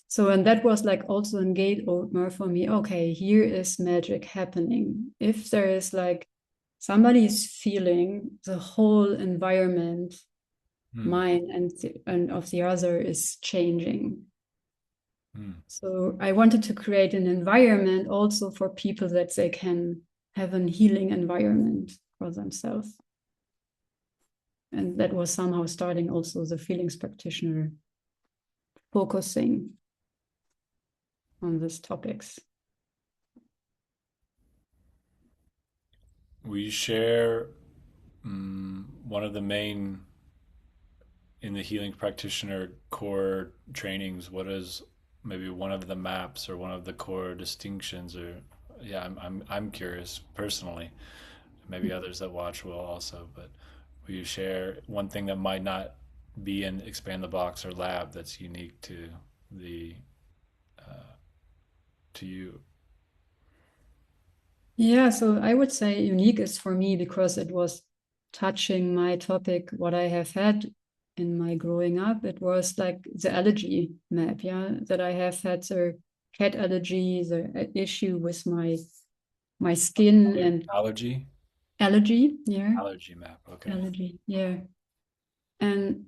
So, and that was like also a gate opener for me. Okay, here is magic happening. If there is like somebody is feeling the whole environment, mine and of the other is changing. So I wanted to create an environment also for people that they can have a healing environment for themselves. And that was somehow starting also the feelings practitioner focusing on these topics. We share one of the main in the healing practitioner core trainings. What is maybe one of the maps or one of the core distinctions? Or yeah, I'm curious personally. Maybe others that watch will also. But will you share one thing that might not be in Expand the Box or Lab that's unique to the to you? Yeah, so I would say unique is for me because it was touching my topic, what I have had in my growing up. It was like the allergy map, yeah, that I have had the cat allergy, the issue with my skin and Allergy? allergy, yeah, Allergy map. Okay. allergy, yeah. And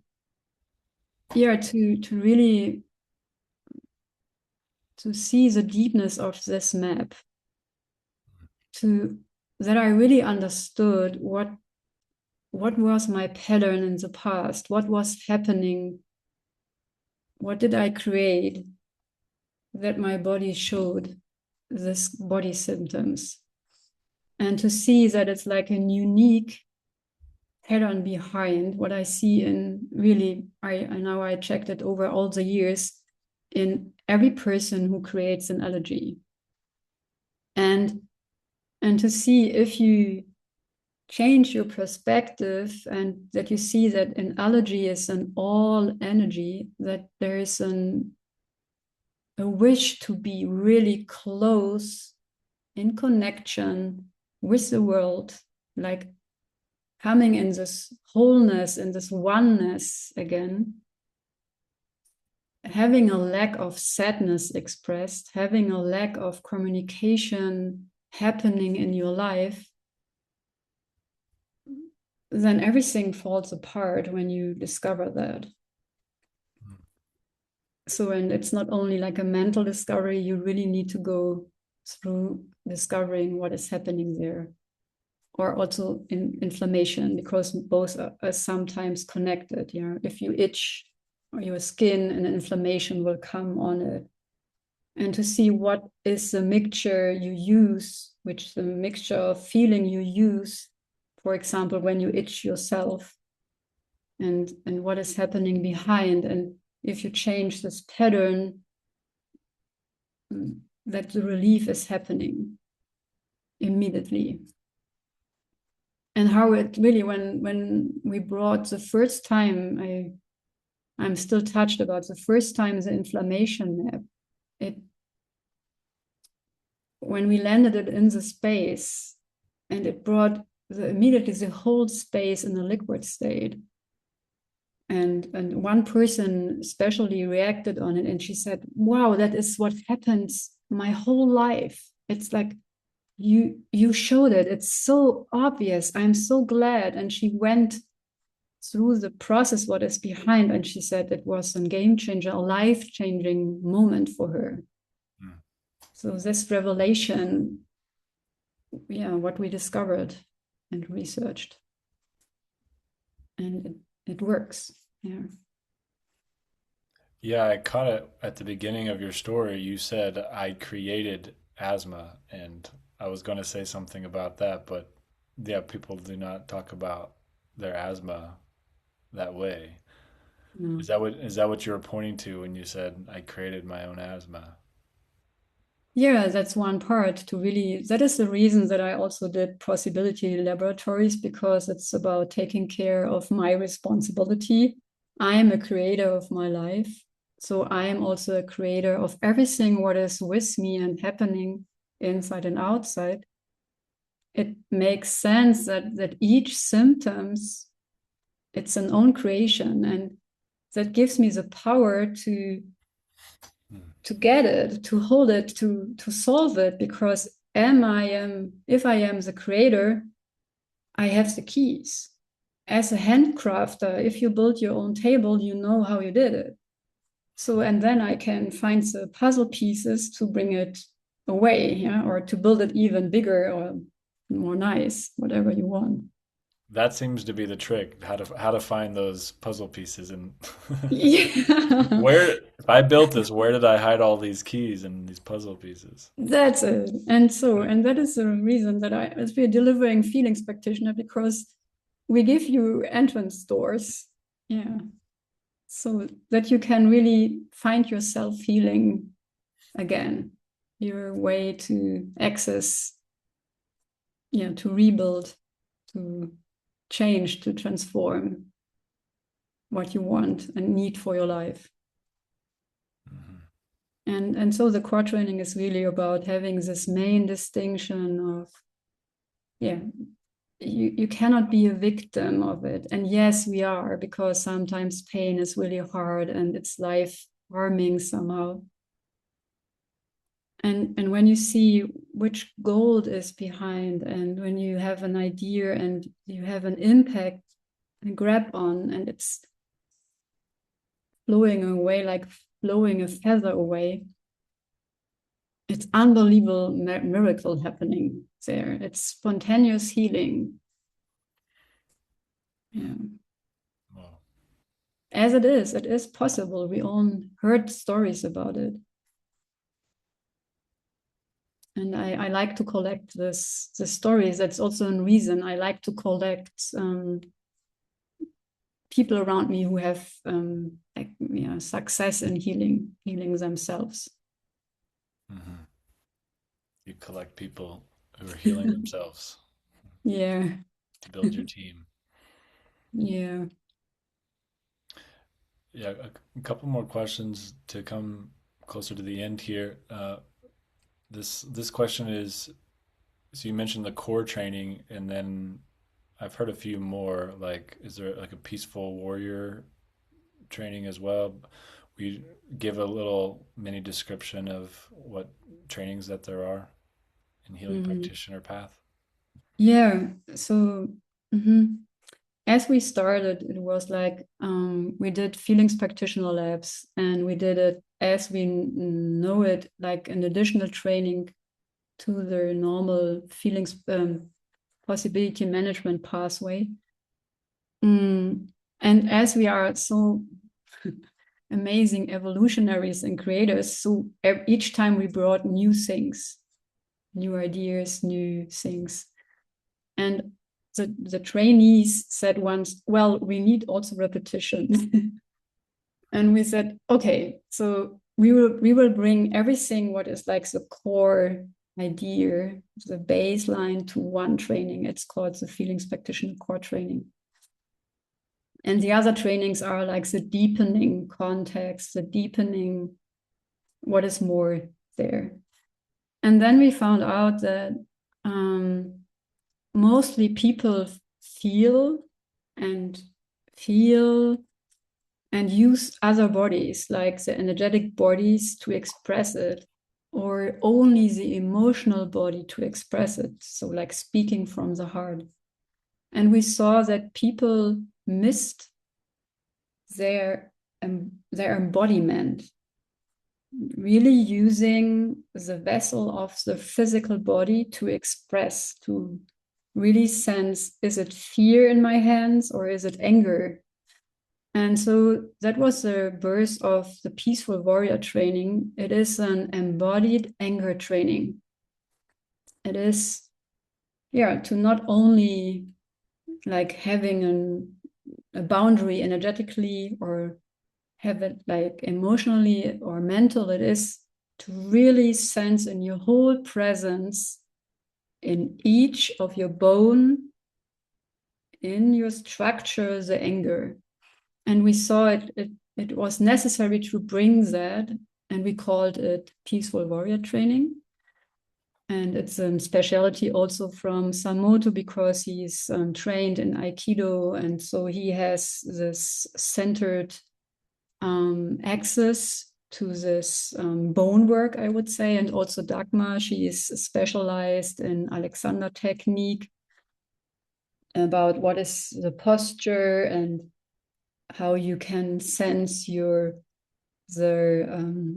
yeah, to really to see the deepness of this map, to that I really understood what was my pattern in the past, what was happening, what did I create that my body showed this body symptoms, and to see that it's like a unique pattern behind what I see in really, I now I checked it over all the years in every person who creates an allergy. And to see if you change your perspective and that you see that an allergy is an all energy, that there is a wish to be really close in connection with the world, like coming in this wholeness, in this oneness again, having a lack of sadness expressed, having a lack of communication happening in your life, then everything falls apart when you discover that. So, and it's not only like a mental discovery, you really need to go through discovering what is happening there, or also in inflammation, because both are sometimes connected. You know, if you itch or your skin, and inflammation will come on it. And to see what is the mixture you use, which the mixture of feeling you use, for example, when you itch yourself, and what is happening behind. And if you change this pattern, that the relief is happening immediately. And how it really, when we brought the first time, I'm still touched about the first time the inflammation map. It, when we landed it in the space, and it brought immediately the whole space in a liquid state. And one person especially reacted on it, and she said, wow, that is what happens my whole life. It's like you showed it. It's so obvious. I'm so glad. And she went through the process, what is behind, and she said it was a game changer, a life-changing moment for her. Mm. So this revelation, yeah, what we discovered and researched, and it works. Yeah. Yeah, I caught it at the beginning of your story. You said I created asthma, and I was going to say something about that, but yeah, people do not talk about their asthma that way. No. Is that what you were pointing to when you said I created my own asthma? Yeah, that's one part to really, that is the reason that I also did possibility laboratories, because it's about taking care of my responsibility. I am a creator of my life. So I am also a creator of everything what is with me and happening inside and outside. It makes sense that each symptoms, it's an own creation, and that gives me the power to get it, to hold it, to solve it, because if I am the creator, I have the keys. As a handcrafter, if you build your own table, you know how you did it. So, and then I can find the puzzle pieces to bring it away, yeah, or to build it even bigger or more nice, whatever you want. That seems to be the trick, how to find those puzzle pieces and Yeah. where if I built this, where did I hide all these keys and these puzzle pieces? That's it. And so, and that is the reason that as we're delivering feelings practitioner, because we give you entrance doors. Yeah. So that you can really find yourself feeling again, your way to access, yeah, to rebuild, to change, to transform what you want and need for your life. Mhm. And so the core training is really about having this main distinction of, yeah, you cannot be a victim of it. And yes, we are, because sometimes pain is really hard and it's life harming somehow. And when you see which gold is behind, and when you have an idea and you have an impact and grab on, and it's flowing away, like blowing a feather away, it's unbelievable miracle happening there. It's spontaneous healing. Yeah. Wow. As it is possible. We all heard stories about it. And I like to collect the stories. That's also a reason I like to collect people around me who have like, yeah, success in healing themselves. Hmm. You collect people who are healing themselves Yeah, to build your team. yeah. Yeah, a couple more questions to come closer to the end here. This question is, so you mentioned the core training, and then I've heard a few more. Like, is there like a peaceful warrior training as well? We give a little mini description of what trainings that there are in healing Mhm. practitioner path. Yeah. So mhm. As we started, it was like we did feelings practitioner labs, and we did it as we know it, like an additional training to the normal feelings possibility management pathway. Mm. And as we are so amazing evolutionaries and creators, so each time we brought new things, new ideas, new things. And the trainees said once, well, we need also repetition. And we said, okay, so we will bring everything what is like the core idea, the baseline to one training. It's called the feelings practitioner core training. And the other trainings are like the deepening context, the deepening what is more there. And then we found out that um, mostly people feel and feel and use other bodies, like the energetic bodies, to express it, or only the emotional body to express it. So, like speaking from the heart. And we saw that people missed their embodiment, really using the vessel of the physical body to express, to really sense, is it fear in my hands or is it anger? And so that was the birth of the peaceful warrior training. It is an embodied anger training. It is, yeah, to not only like having a boundary energetically or have it like emotionally or mental, it is to really sense in your whole presence, in each of your bone, in your structure, the anger. And we saw it was necessary to bring that, and we called it peaceful warrior training. And it's a specialty also from Samoto because he's trained in Aikido. And so he has this centered access to this bone work, I would say. And also Dagmar, she is specialized in Alexander technique about what is the posture and how you can sense the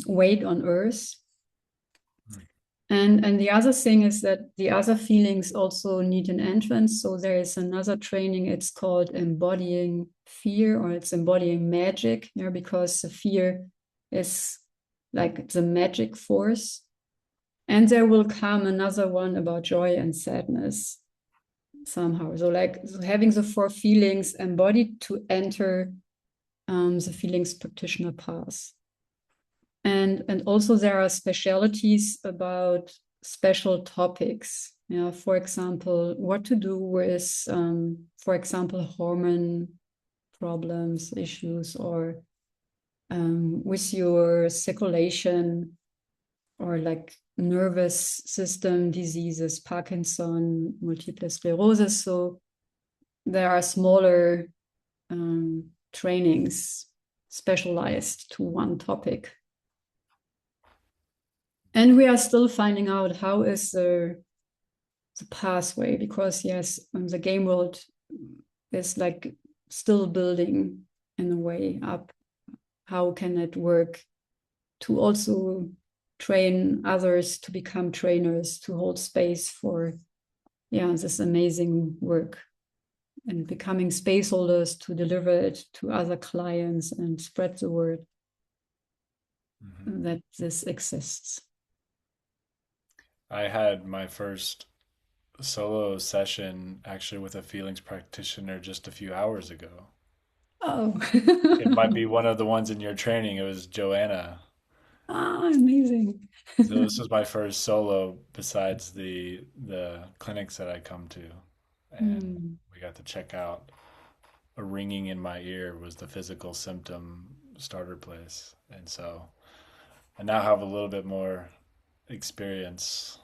weight on earth. And the other thing is that the other feelings also need an entrance. So there is another training, it's called embodying fear, or it's embodying magic, yeah, because the fear is like the magic force. And there will come another one about joy and sadness somehow. So like having the four feelings embodied to enter the feelings practitioner path. And also there are specialities about special topics. Yeah, for example, what to do with, for example, hormone problems, issues, or with your circulation, or like nervous system diseases, Parkinson, multiple sclerosis. So there are smaller trainings specialized to one topic. And we are still finding out how is the pathway, because yes, the game world is like still building in a way up. How can it work to also train others to become trainers, to hold space for, yeah, this amazing work, and becoming space holders to deliver it to other clients and spread the word Hmm. that this exists. I had my first solo session actually with a feelings practitioner just a few hours ago. Oh. It might be one of the ones in your training. It was Joanna. Ah, amazing. So this was my first solo besides the clinics that I come to, and Hmm. we got to check out a ringing in my ear was the physical symptom starter place, and so I now have a little bit more experience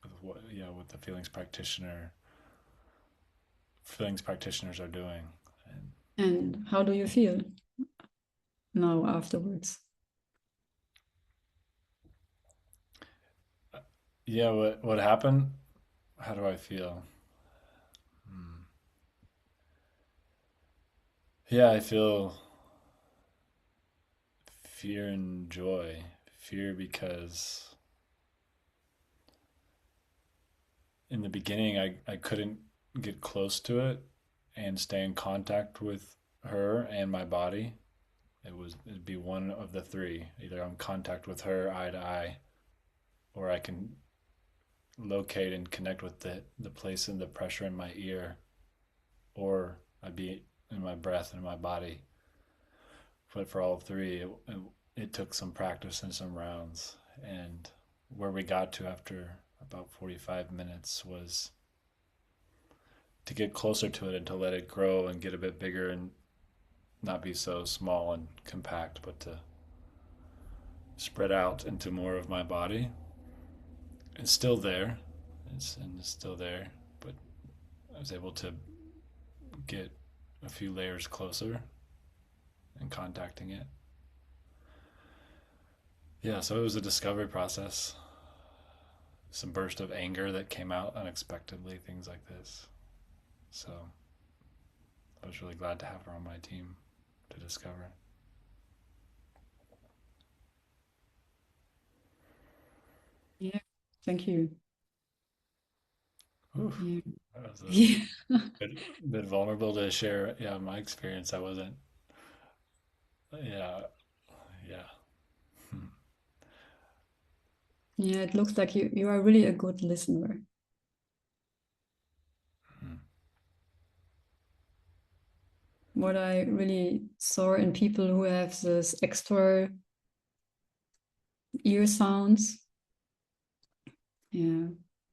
with what what the feelings practitioners are doing, and And how do you feel now afterwards? yeah, what happened? How do I feel? Hmm. Yeah, I feel fear and joy. Fear because in the beginning I couldn't get close to it and stay in contact with her and my body. It'd be one of the three. Either I'm in contact with her eye to eye, or I can locate and connect with the place and the pressure in my ear, or I'd be in my breath and my body. But for all three, it took some practice and some rounds. And where we got to after about 45 minutes was to get closer to it and to let it grow and get a bit bigger and not be so small and compact, but to spread out into more of my body. It's still there. It's still there, but I was able to get a few layers closer and contacting it. Yeah, so it was a discovery process. Some burst of anger that came out unexpectedly, things like this. So I was really glad to have her on my team to discover. Yeah, thank you. Oof, Yeah. that was a Yeah. bit vulnerable to share. Yeah, my experience. I wasn't. Yeah, yeah. Hmm. Yeah, it looks like you are really a good listener. Hmm. What I really saw in people who have this extra ear sounds, yeah,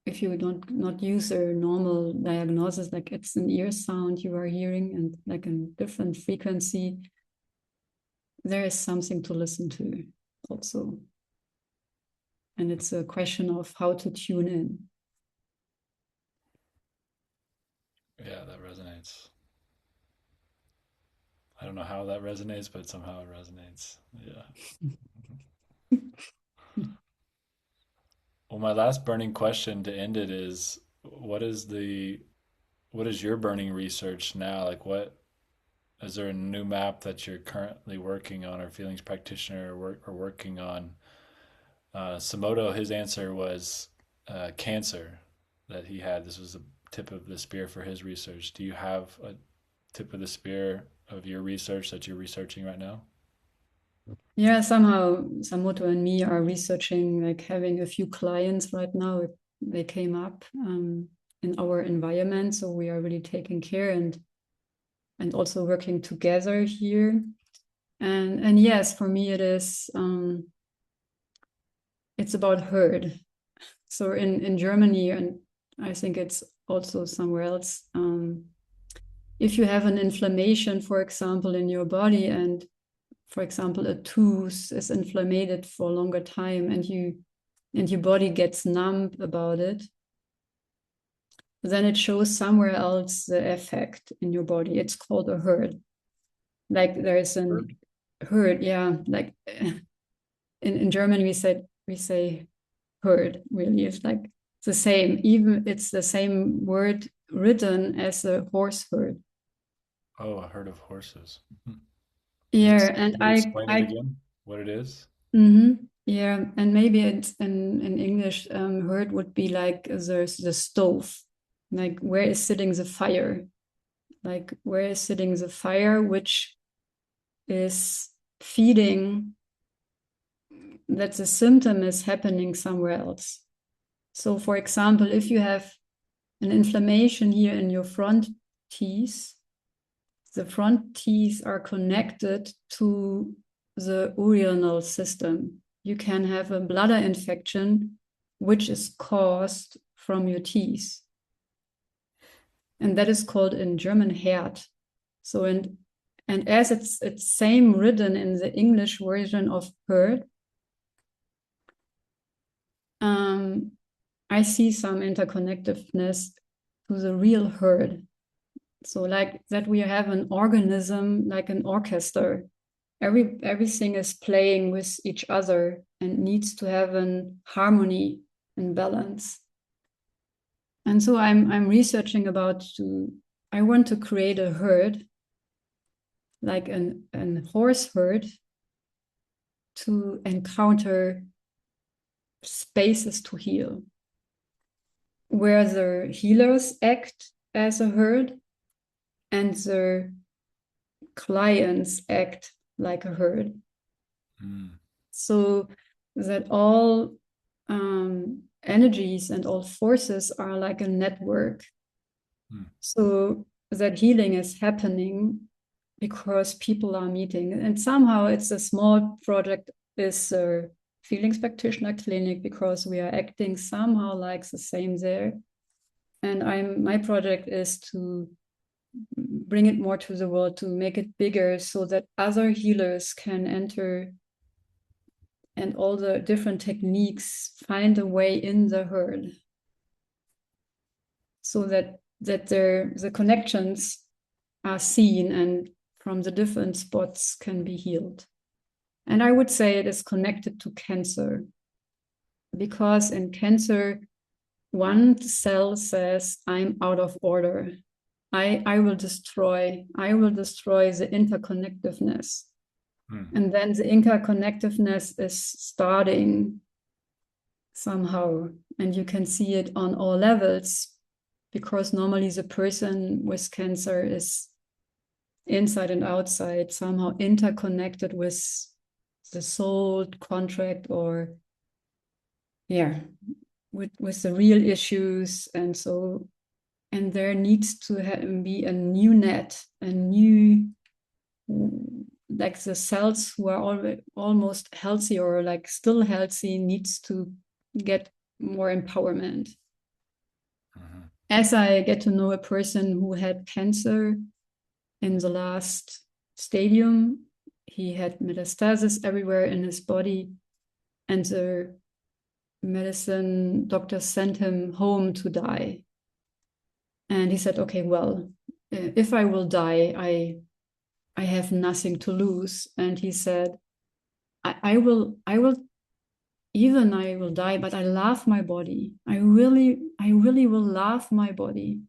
if you don't not use a normal diagnosis, like it's an ear sound you are hearing and like a different frequency, there is something to listen to also. And it's a question of how to tune in. Yeah, that resonates. I don't know how that resonates, but somehow it resonates. Yeah. Well, my last burning question to end it is, what is your burning research now? Like, what is there a new map that you're currently working on, or feelings practitioner, or working on? Samoto, his answer was cancer that he had. This was the tip of the spear for his research. Do you have a tip of the spear of your research that you're researching right now? Yeah, somehow Samoto and me are researching, like having a few clients right now. They came up in our environment, so we are really taking care and also working together here. And yes, for me it is it's about herd. So in Germany, and I think it's also somewhere else. If you have an inflammation, for example, in your body, and for example, a tooth is inflamed for a longer time, and your body gets numb about it, then it shows somewhere else the effect in your body. It's called a hurt. Like there is an Heard. hurt, yeah. Like in German we say hurt. Really, it's like the same. Even it's the same word written as a horse herd. Oh, a herd of horses. Mhm. Yeah, and Can you I explain it I again? What it is? yeah, and maybe it's in English, herd would be like there's the stove. Like where is sitting the fire? Like where is sitting the fire, which is feeding that the symptom is happening somewhere else. So, for example, if you have an inflammation here in your front teeth, The front teeth are connected to the urinary system. You can have a bladder infection, which is caused from your teeth. And that is called in German Herd. So, and as it's same written in the English version of herd, I see some interconnectedness to the real herd. So like that we have an organism like an orchestra. Everything is playing with each other and needs to have an harmony and balance. And so I'm researching about I want to create a herd, like an horse herd, to encounter spaces to heal, where the healers act as a herd and the clients act like a herd. Mm. So that all energies and all forces are like a network. Mm. So that healing is happening because people are meeting. And somehow it's a small project, is a feelings practitioner clinic, because we are acting somehow like the same there. And my project is to bring it more to the world, to make it bigger so that other healers can enter and all the different techniques find a way in the herd, so that the connections are seen and from the different spots can be healed. And I would say it is connected to cancer, because in cancer, one cell says, I'm out of order. I will destroy the interconnectedness. Mm. And then the interconnectedness is starting somehow. And you can see it on all levels, because normally the person with cancer is inside and outside, somehow interconnected with the soul contract, or yeah, with the real issues. And so, and there needs to be a new net, a new, like the cells who are almost healthy or like still healthy needs to get more empowerment. Mm-hmm. As I get to know a person who had cancer in the last stadium, he had metastasis everywhere in his body, and the medicine doctor sent him home to die. And he said, okay, well, if I will die, I have nothing to lose. And he said, I will, even I will die, but I love my body. I really will love my body.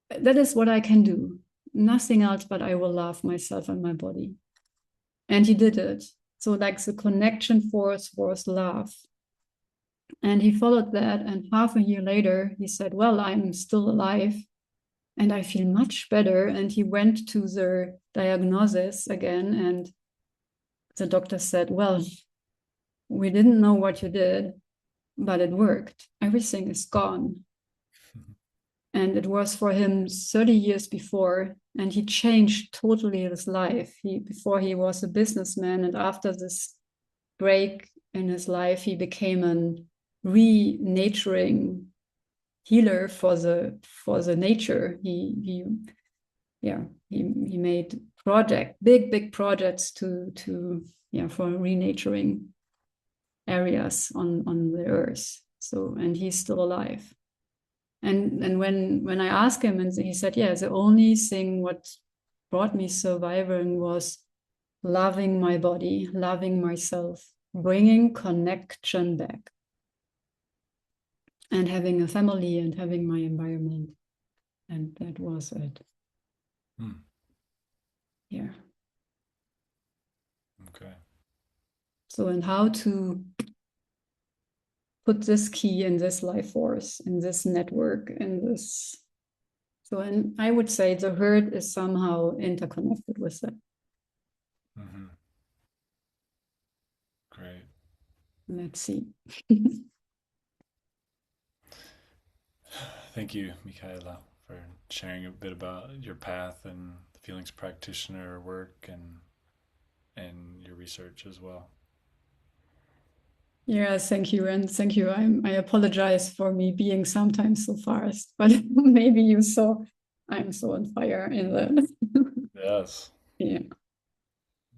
That is what I can do. Nothing else, but I will love myself and my body. And he did it. So like the connection force was love. And he followed that. And half a year later, he said, well, I'm still alive and I feel much better. And he went to the diagnosis again. And the doctor said, well, we didn't know what you did, but it worked. Everything is gone. And it was for him 30 years before. And he changed totally his life. Before he was a businessman. And after this break in his life, he became an re-naturing healer for the nature. He made big projects to for renaturing areas on the earth. So, and he's still alive. And when I asked him, and he said, yeah, the only thing what brought me surviving was loving my body, loving myself, bringing connection back, and having a family and having my environment. And that was it. Mm. Yeah. Okay. So, and how to put this key in this life force, in this network, in this. So, and I would say the herd is somehow interconnected with that. Mm-hmm. Great. Let's see. Thank you, Michaela, for sharing a bit about your path and the feelings practitioner work and your research as well. Yeah, thank you. And thank you. I apologize for me being sometimes so fast, but maybe you saw I'm so on fire in the Yes. yeah.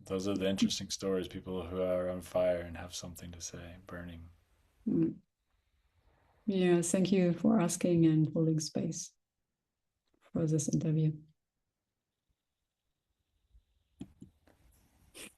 Those are the interesting stories, people who are on fire and have something to say, burning. Mm. Yeah, thank you for asking and holding space for this interview.